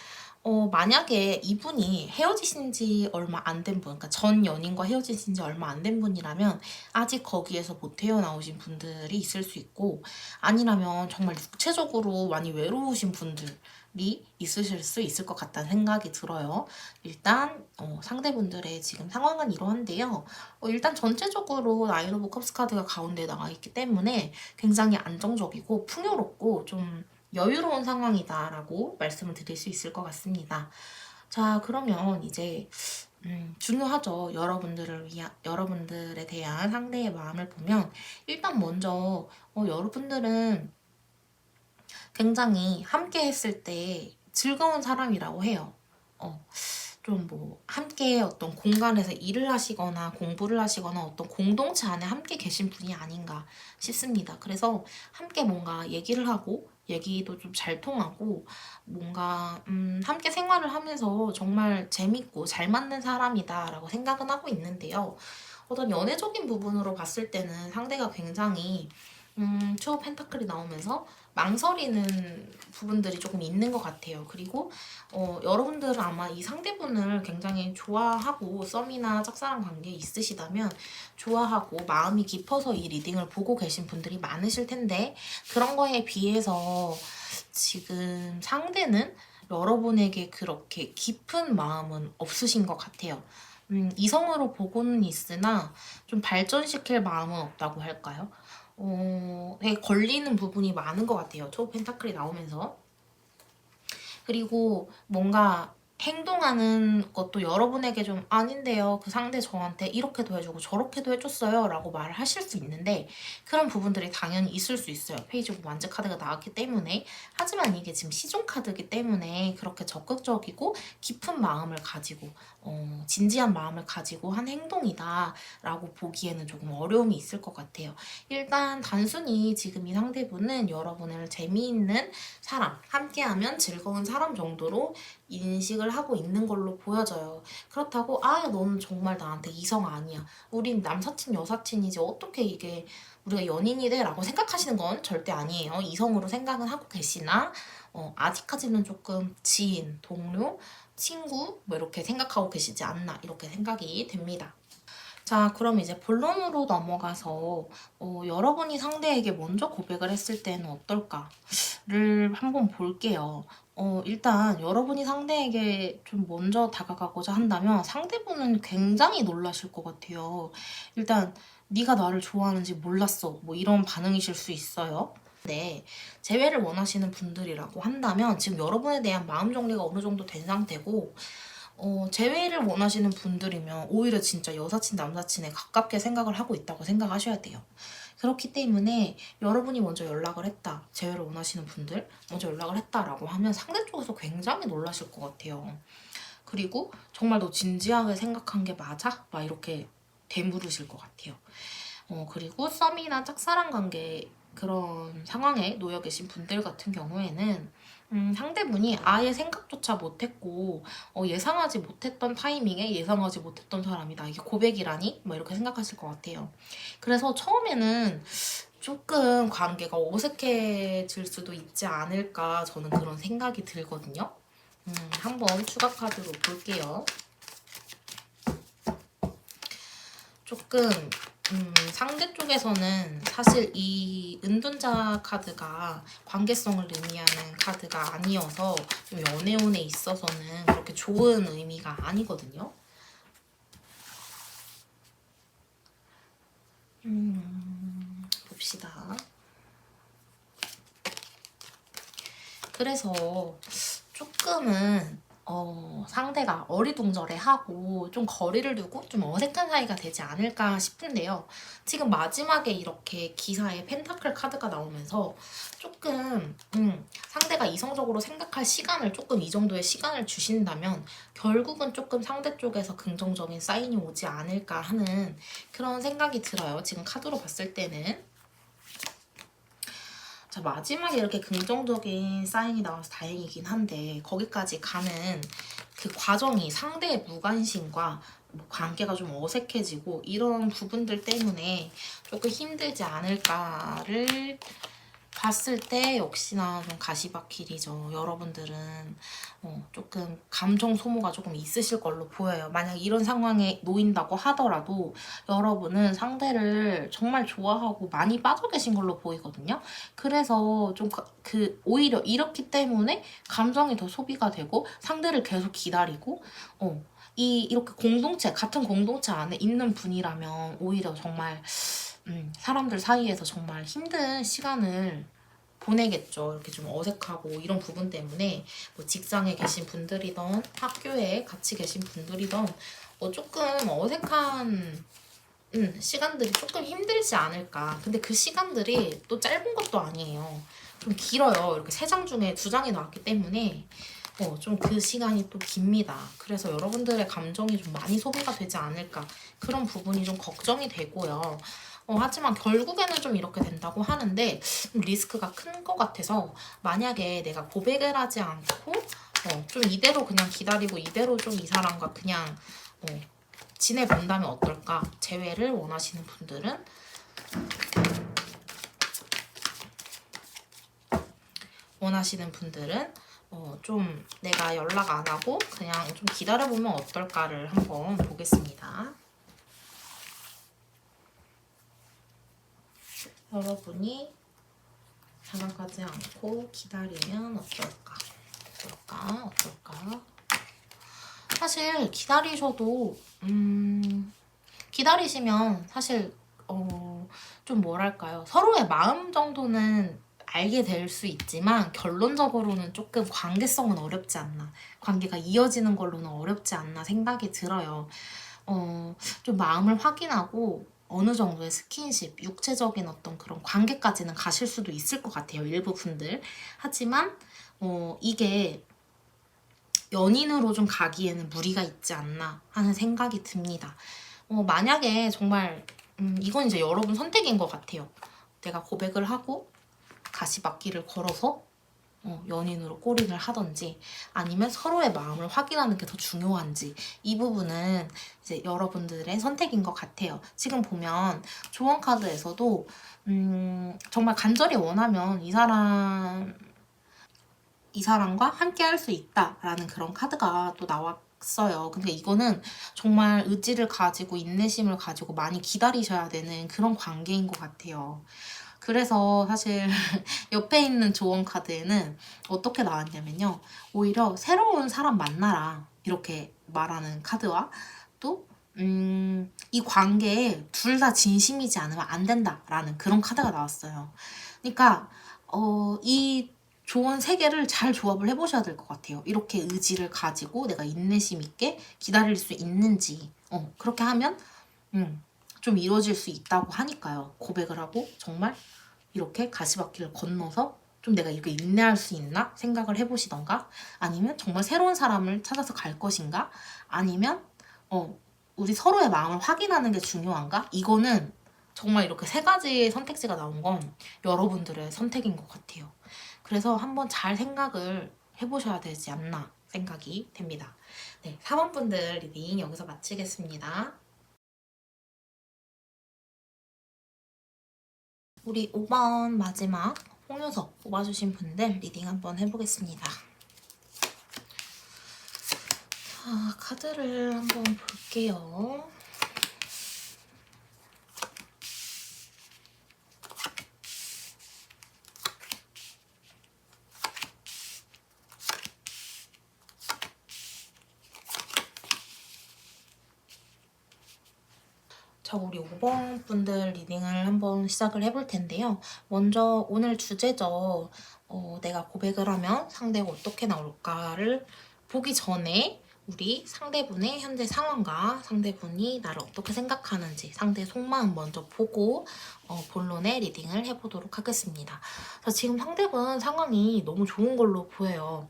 [SPEAKER 1] 만약에 이분이 헤어지신 지 얼마 안 된 분, 그러니까 전 연인과 헤어지신 지 얼마 안 된 분이라면 아직 거기에서 못 헤어나오신 분들이 있을 수 있고, 아니라면 정말 육체적으로 많이 외로우신 분들이 있으실 수 있을 것 같다는 생각이 들어요. 일단 상대분들의 지금 상황은 이러한데요. 일단 전체적으로 나인 오브 컵스 카드가 가운데 나와 있기 때문에 굉장히 안정적이고 풍요롭고 좀 여유로운 상황이다라고 말씀을 드릴 수 있을 것 같습니다. 자, 그러면 이제 중요하죠. 여러분들에 대한 상대의 마음을 보면 일단 먼저 여러분들은 굉장히 함께 했을 때 즐거운 사람이라고 해요. 좀 뭐 함께 어떤 공간에서 일을 하시거나 공부를 하시거나 어떤 공동체 안에 함께 계신 분이 아닌가 싶습니다. 그래서 함께 뭔가 얘기를 하고 얘기도 좀 잘 통하고 뭔가 함께 생활을 하면서 정말 재밌고 잘 맞는 사람이다라고 생각은 하고 있는데요. 어떤 연애적인 부분으로 봤을 때는 상대가 굉장히 투어 펜타클이 나오면서 망설이는 부분들이 조금 있는 것 같아요. 그리고 여러분들은 아마 이 상대분을 굉장히 좋아하고 썸이나 짝사랑 관계에 있으시다면 좋아하고 마음이 깊어서 이 리딩을 보고 계신 분들이 많으실 텐데 그런 거에 비해서 지금 상대는 여러분에게 그렇게 깊은 마음은 없으신 것 같아요. 이성으로 보고는 있으나 좀 발전시킬 마음은 없다고 할까요? 되게 걸리는 부분이 많은 것 같아요. 초우 펜타클이 나오면서. 그리고 뭔가 행동하는 것도 여러분에게 좀 아닌데요. 그 상대 저한테 이렇게도 해주고 저렇게도 해줬어요. 라고 말을 하실 수 있는데 그런 부분들이 당연히 있을 수 있어요. 페이지 오브 완즈 카드가 나왔기 때문에. 하지만 이게 지금 시종 카드이기 때문에 그렇게 적극적이고 깊은 마음을 가지고 진지한 마음을 가지고 한 행동이다 라고 보기에는 조금 어려움이 있을 것 같아요. 일단 단순히 지금 이 상대분은 여러분을 재미있는 사람, 함께하면 즐거운 사람 정도로 인식을 하고 있는 걸로 보여져요. 그렇다고 너는 정말 나한테 이성 아니야. 우린 남사친 여사친이지 어떻게 이게 우리가 연인이 돼? 라고 생각하시는 건 절대 아니에요. 이성으로 생각은 하고 계시나 아직까지는 조금 지인, 동료, 친구 뭐 이렇게 생각하고 계시지 않나 이렇게 생각이 됩니다. 자, 그럼 이제 본론으로 넘어가서 여러분이 상대에게 먼저 고백을 했을 때는 어떨까를 한번 볼게요. 일단 여러분이 상대에게 좀 먼저 다가가고자 한다면 상대분은 굉장히 놀라실 것 같아요. 일단 네가 나를 좋아하는지 몰랐어. 뭐 이런 반응이실 수 있어요. 네, 재회를 원하시는 분들이라고 한다면 지금 여러분에 대한 마음 정리가 어느 정도 된 상태고 재회를 원하시는 분들이면 오히려 진짜 여사친, 남사친에 가깝게 생각을 하고 있다고 생각하셔야 돼요. 그렇기 때문에 여러분이 먼저 연락을 했다, 재회를 원하시는 분들 먼저 연락을 했다라고 하면 상대 쪽에서 굉장히 놀라실 것 같아요. 그리고 정말 너 진지하게 생각한 게 맞아? 막 이렇게 되물으실 것 같아요. 그리고 썸이나 짝사랑 관계 그런 상황에 놓여 계신 분들 같은 경우에는 상대분이 아예 생각조차 못했고 예상하지 못했던 타이밍에 예상하지 못했던 사람이다. 이게 고백이라니? 막 이렇게 생각하실 것 같아요. 그래서 처음에는 조금 관계가 어색해질 수도 있지 않을까 저는 그런 생각이 들거든요. 한번 추가 카드로 볼게요. 조금 상대 쪽에서는 사실 이 은둔자 카드가 관계성을 의미하는 카드가 아니어서 좀 연애운에 있어서는 그렇게 좋은 의미가 아니거든요. 봅시다. 그래서 조금은 상대가 어리둥절해하고 좀 거리를 두고 좀 어색한 사이가 되지 않을까 싶은데요. 지금 마지막에 이렇게 기사에 펜타클 카드가 나오면서 조금 상대가 이성적으로 생각할 시간을 조금 이 정도의 시간을 주신다면 결국은 조금 상대 쪽에서 긍정적인 사인이 오지 않을까 하는 그런 생각이 들어요. 지금 카드로 봤을 때는. 자, 마지막에 이렇게 긍정적인 사인이 나와서 다행이긴 한데 거기까지 가는 그 과정이 상대의 무관심과 뭐 관계가 좀 어색해지고 이런 부분들 때문에 조금 힘들지 않을까를 봤을 때 역시나 좀 가시밭길이죠. 여러분들은 조금 감정 소모가 조금 있으실 걸로 보여요. 만약 이런 상황에 놓인다고 하더라도 여러분은 상대를 정말 좋아하고 많이 빠져 계신 걸로 보이거든요. 그래서 좀 오히려 이렇기 때문에 감정이 더 소비가 되고 상대를 계속 기다리고 이렇게 같은 공동체 안에 있는 분이라면 오히려 정말 사람들 사이에서 정말 힘든 시간을 보내겠죠. 이렇게 좀 어색하고 이런 부분 때문에 뭐 직장에 계신 분들이던 학교에 같이 계신 분들이던 조금 어색한 시간들이 조금 힘들지 않을까. 근데 그 시간들이 또 짧은 것도 아니에요. 좀 길어요. 이렇게 3장 중에 2장이 나왔기 때문에 좀 그 시간이 또 깁니다. 그래서 여러분들의 감정이 좀 많이 소비가 되지 않을까. 그런 부분이 좀 걱정이 되고요. 하지만 결국에는 좀 이렇게 된다고 하는데 좀 리스크가 큰 것 같아서 만약에 내가 고백을 하지 않고 좀 이대로 그냥 기다리고 이대로 좀 이 사람과 그냥 지내본다면 어떨까? 재회를 원하시는 분들은 좀 내가 연락 안 하고 그냥 좀 기다려보면 어떨까를 한번 보겠습니다. 여러분이 다가가지 않고 기다리면 어떨까? 어떨까? 사실 기다리셔도 기다리시면 사실 좀 뭐랄까요? 서로의 마음 정도는 알게 될 수 있지만 결론적으로는 조금 관계성은 어렵지 않나, 관계가 이어지는 걸로는 어렵지 않나 생각이 들어요. 좀 마음을 확인하고 어느 정도의 스킨십, 육체적인 어떤 그런 관계까지는 가실 수도 있을 것 같아요. 일부 분들. 하지만 이게 연인으로 좀 가기에는 무리가 있지 않나 하는 생각이 듭니다. 만약에 정말 이건 이제 여러분 선택인 것 같아요. 내가 고백을 하고 가시밭길을 걸어서 연인으로 꼬리를 하던지 아니면 서로의 마음을 확인하는 게 더 중요한지 이 부분은 이제 여러분들의 선택인 것 같아요. 지금 보면 조언 카드에서도 정말 간절히 원하면 이 사람과 함께 할 수 있다라는 그런 카드가 또 나왔어요. 근데 이거는 정말 의지를 가지고 인내심을 가지고 많이 기다리셔야 되는 그런 관계인 것 같아요. 그래서 사실 옆에 있는 조언 카드에는 어떻게 나왔냐면요. 오히려 새로운 사람 만나라 이렇게 말하는 카드와 또 이 관계에 둘 다 진심이지 않으면 안 된다라는 그런 카드가 나왔어요. 그러니까 이 조언 3개를 잘 조합을 해보셔야 될 것 같아요. 이렇게 의지를 가지고 내가 인내심 있게 기다릴 수 있는지 그렇게 하면 좀 이루어질 수 있다고 하니까요. 고백을 하고 정말 이렇게 가시밭길을 건너서 좀 내가 이렇게 인내할 수 있나 생각을 해보시던가, 아니면 정말 새로운 사람을 찾아서 갈 것인가, 아니면 우리 서로의 마음을 확인하는 게 중요한가? 이거는 정말 이렇게 세 가지의 선택지가 나온 건 여러분들의 선택인 것 같아요. 그래서 한번 잘 생각을 해보셔야 되지 않나 생각이 됩니다. 네, 4번 분들 리딩 여기서 마치겠습니다. 우리 5번 마지막 홍유석 뽑아주신 분들 리딩 한번 해보겠습니다. 자, 카드를 한번 볼게요. 자, 우리 5번 분들 리딩을 한번 시작을 해볼 텐데요. 먼저 오늘 주제죠. 내가 고백을 하면 상대가 어떻게 나올까를 보기 전에 우리 상대분의 현재 상황과 상대분이 나를 어떻게 생각하는지 상대의 속마음 먼저 보고 본론의 리딩을 해보도록 하겠습니다. 자, 지금 상대분 상황이 너무 좋은 걸로 보여요.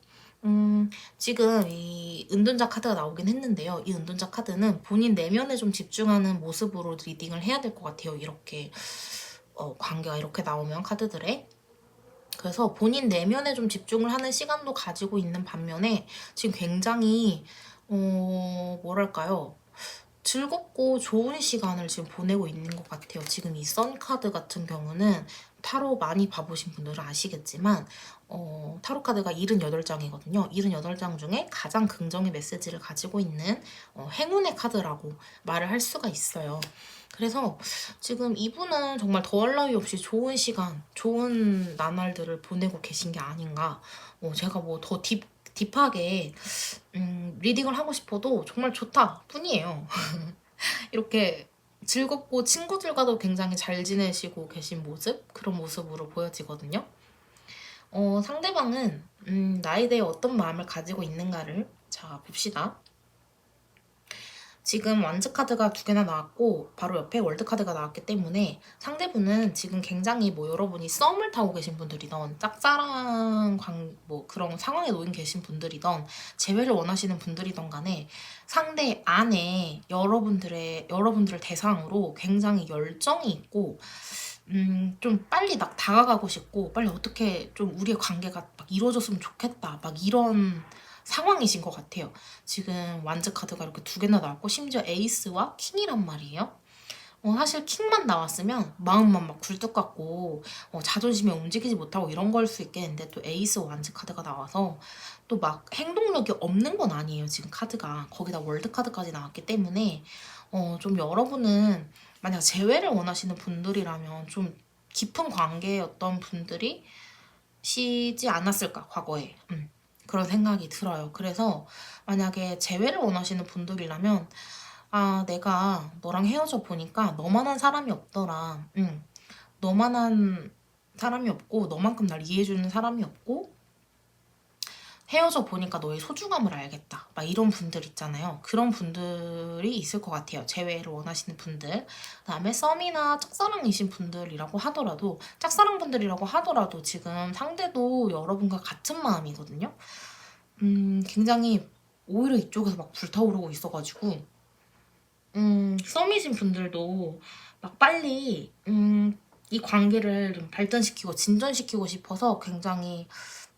[SPEAKER 1] 지금 이 은둔자 카드가 나오긴 했는데요. 이 은둔자 카드는 본인 내면에 좀 집중하는 모습으로 리딩을 해야 될 것 같아요. 이렇게 관계가 이렇게 나오면 카드들에. 그래서 본인 내면에 좀 집중을 하는 시간도 가지고 있는 반면에 지금 굉장히 뭐랄까요? 즐겁고 좋은 시간을 지금 보내고 있는 것 같아요. 지금 이 선 카드 같은 경우는 타로 많이 봐보신 분들은 아시겠지만 타로 카드가 78장이거든요. 78장 중에 가장 긍정의 메시지를 가지고 있는 행운의 카드라고 말을 할 수가 있어요. 그래서 지금 이분은 정말 더할 나위 없이 좋은 시간, 좋은 나날들을 보내고 계신 게 아닌가. 제가 뭐 더 딥하게 리딩을 하고 싶어도 정말 좋다 뿐이에요. 이렇게 즐겁고 친구들과도 굉장히 잘 지내시고 계신 모습? 그런 모습으로 보여지거든요. 상대방은 나에 대해 어떤 마음을 가지고 있는가를 자 봅시다. 지금 완즈 카드가 2개나 나왔고 바로 옆에 월드 카드가 나왔기 때문에 상대분은 지금 굉장히 뭐 여러분이 썸을 타고 계신 분들이던 짝사랑 뭐 그런 상황에 놓인 계신 분들이던 재회를 원하시는 분들이던 간에 상대 안에 여러분들을 대상으로 굉장히 열정이 있고 좀 빨리 막 다가가고 싶고 빨리 어떻게 좀 우리의 관계가 막 이루어졌으면 좋겠다 막 이런 상황이신 것 같아요. 지금 완즈 카드가 이렇게 2개나 나왔고 심지어 에이스와 킹이란 말이에요. 사실 킹만 나왔으면 마음만 막 굴뚝 같고 자존심이 움직이지 못하고 이런 걸 수 있겠는데 또 에이스 완즈 카드가 나와서 또 막 행동력이 없는 건 아니에요. 지금 카드가 거기다 월드 카드까지 나왔기 때문에 좀 여러분은 만약 재회를 원하시는 분들이라면 좀 깊은 관계였던 분들이 시지 않았을까 과거에 그런 생각이 들어요. 그래서 만약에 재회를 원하시는 분들이라면 아 내가 너랑 헤어져 보니까 너만한 사람이 없더라. 너만한 사람이 없고 너만큼 날 이해해주는 사람이 없고 헤어져 보니까 너의 소중함을 알겠다. 막 이런 분들 있잖아요. 그런 분들이 있을 것 같아요. 재회를 원하시는 분들. 그다음에 썸이나 짝사랑이신 분들이라고 하더라도 짝사랑 분들이라고 하더라도 지금 상대도 여러분과 같은 마음이거든요. 굉장히 오히려 이쪽에서 막 불타오르고 있어가지고 썸이신 분들도 막 빨리 이 관계를 좀 발전시키고 진전시키고 싶어서 굉장히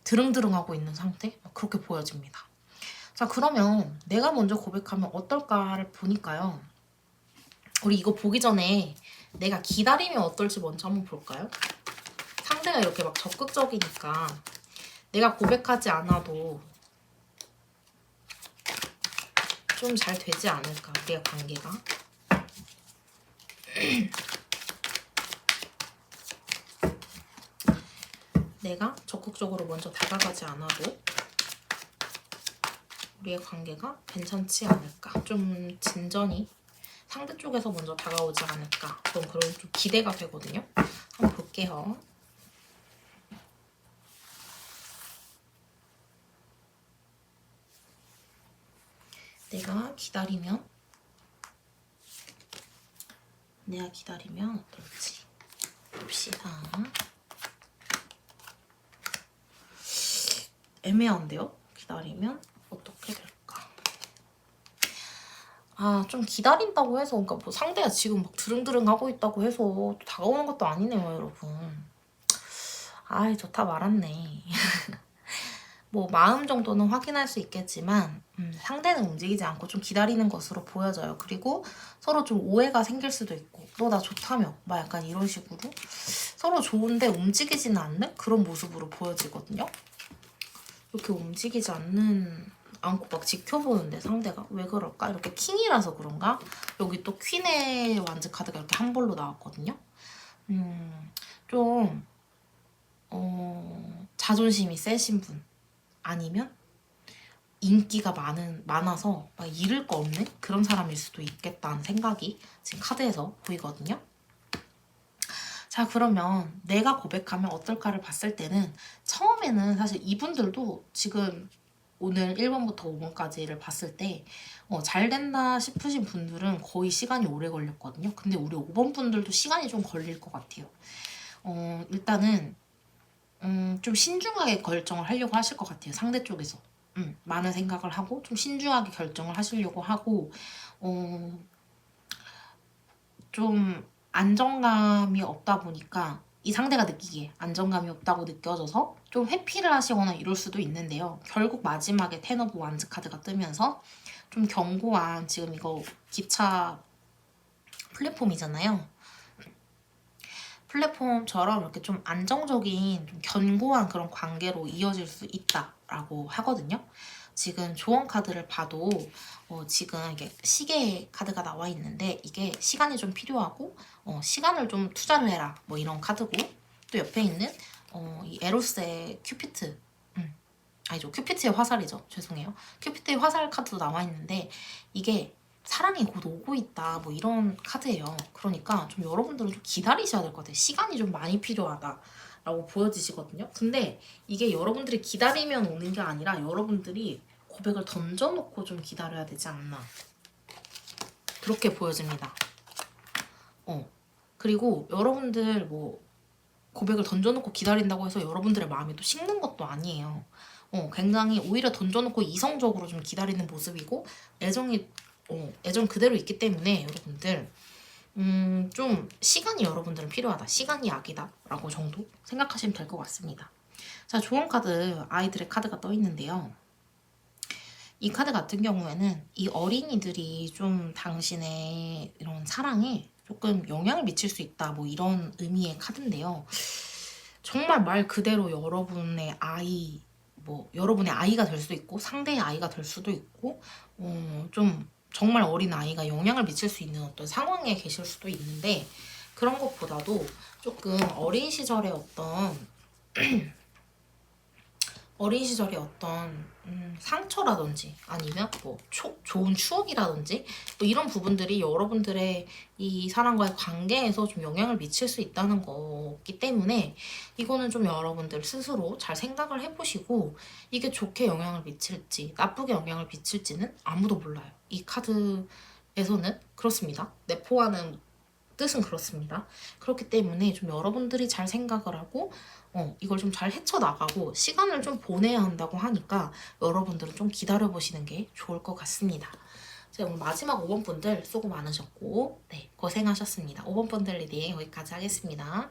[SPEAKER 1] 드릉드릉하고 있는 상태? 그렇게 보여집니다. 자, 그러면 내가 먼저 고백하면 어떨까를 보니까요. 우리 이거 보기 전에 내가 기다리면 어떨지 먼저 한번 볼까요? 상대가 이렇게 막 적극적이니까 내가 고백하지 않아도 좀 잘 되지 않을까, 우리의 관계가. 내가 적극적으로 먼저 다가가지 않아도 우리의 관계가 괜찮지 않을까. 좀 진전이 상대 쪽에서 먼저 다가오지 않을까. 그런 좀 기대가 되거든요. 한번 볼게요. 내가 기다리면 어떨지 봅시다. 애매한데요? 기다리면 어떻게 될까? 아, 좀 기다린다고 해서, 그러니까 뭐 상대가 지금 막 드릉드릉 하고 있다고 해서 또 다가오는 것도 아니네요, 여러분. 아이, 좋다 말았네. 뭐 마음 정도는 확인할 수 있겠지만 상대는 움직이지 않고 좀 기다리는 것으로 보여져요. 그리고 서로 좀 오해가 생길 수도 있고 너 나 좋다며 막 약간 이런 식으로 서로 좋은데 움직이지는 않는 그런 모습으로 보여지거든요. 이렇게 움직이지 않고 막 지켜보는데 상대가 왜 그럴까? 이렇게 킹이라서 그런가? 여기 또 퀸의 완즈 카드가 이렇게 한 볼로 나왔거든요. 좀 자존심이 세신 분 아니면 인기가 많아서 막 잃을 거 없는 그런 사람일 수도 있겠다는 생각이 지금 카드에서 보이거든요. 자, 그러면 내가 고백하면 어떨까를 봤을 때는 처음에는 사실 이분들도 지금 오늘 1번부터 5번까지를 봤을 때 잘 된다 싶으신 분들은 거의 시간이 오래 걸렸거든요. 근데 우리 5번 분들도 시간이 좀 걸릴 것 같아요. 일단은 좀 신중하게 결정을 하려고 하실 것 같아요. 상대 쪽에서. 많은 생각을 하고 좀 신중하게 결정을 하시려고 하고 좀 안정감이 없다 보니까 이 상대가 느끼기에 안정감이 없다고 느껴져서 좀 회피를 하시거나 이럴 수도 있는데요. 결국 마지막에 텐 오브 완즈 카드가 뜨면서 좀 견고한 지금 이거 기차 플랫폼이잖아요. 플랫폼처럼 이렇게 좀 안정적인 좀 견고한 그런 관계로 이어질 수 있다라고 하거든요. 지금 조언 카드를 봐도 지금 이게 시계 카드가 나와 있는데 이게 시간이 좀 필요하고 시간을 좀 투자를 해라 뭐 이런 카드고 또 옆에 있는 이 에로스의 큐피트 아니죠 큐피트의 화살이죠 죄송해요 큐피트의 화살 카드도 나와 있는데 이게 사랑이 곧 오고 있다 뭐 이런 카드예요. 그러니까 좀 여러분들은 좀 기다리셔야 될 것 같아요. 시간이 좀 많이 필요하다라고 보여지시거든요. 근데 이게 여러분들이 기다리면 오는 게 아니라 여러분들이 고백을 던져놓고 좀 기다려야 되지 않나 그렇게 보여집니다. 그리고 여러분들 뭐 고백을 던져놓고 기다린다고 해서 여러분들의 마음이 또 식는 것도 아니에요. 굉장히 오히려 던져놓고 이성적으로 좀 기다리는 모습이고 애정 그대로 있기 때문에 여러분들 좀 시간이 여러분들은 필요하다. 시간이 약이다 라고 정도 생각하시면 될 것 같습니다. 자, 조언 카드 아이들의 카드가 떠 있는데요. 이 카드 같은 경우에는 이 어린이들이 좀 당신의 이런 사랑에 조금 영향을 미칠 수 있다 뭐 이런 의미의 카드인데요. 정말 말 그대로 여러분의 아이가 될 수도 있고 상대의 아이가 될 수도 있고 좀 정말 어린 아이가 영향을 미칠 수 있는 어떤 상황에 계실 수도 있는데 그런 것보다도 조금 어린 시절의 어떤 상처라든지 아니면 뭐 좋은 추억이라든지 뭐 이런 부분들이 여러분들의 이 사람과의 관계에서 좀 영향을 미칠 수 있다는 거기 때문에 이거는 좀 여러분들 스스로 잘 생각을 해보시고 이게 좋게 영향을 미칠지 나쁘게 영향을 미칠지는 아무도 몰라요. 이 카드에서는 그렇습니다. 내포하는 뜻은 그렇습니다. 그렇기 때문에 좀 여러분들이 잘 생각을 하고 이걸 좀 잘 헤쳐나가고 시간을 좀 보내야 한다고 하니까 여러분들은 좀 기다려보시는 게 좋을 것 같습니다. 자, 오늘 마지막 5번 분들 수고 많으셨고 네 고생하셨습니다. 5번 분들 리딩 여기까지 하겠습니다.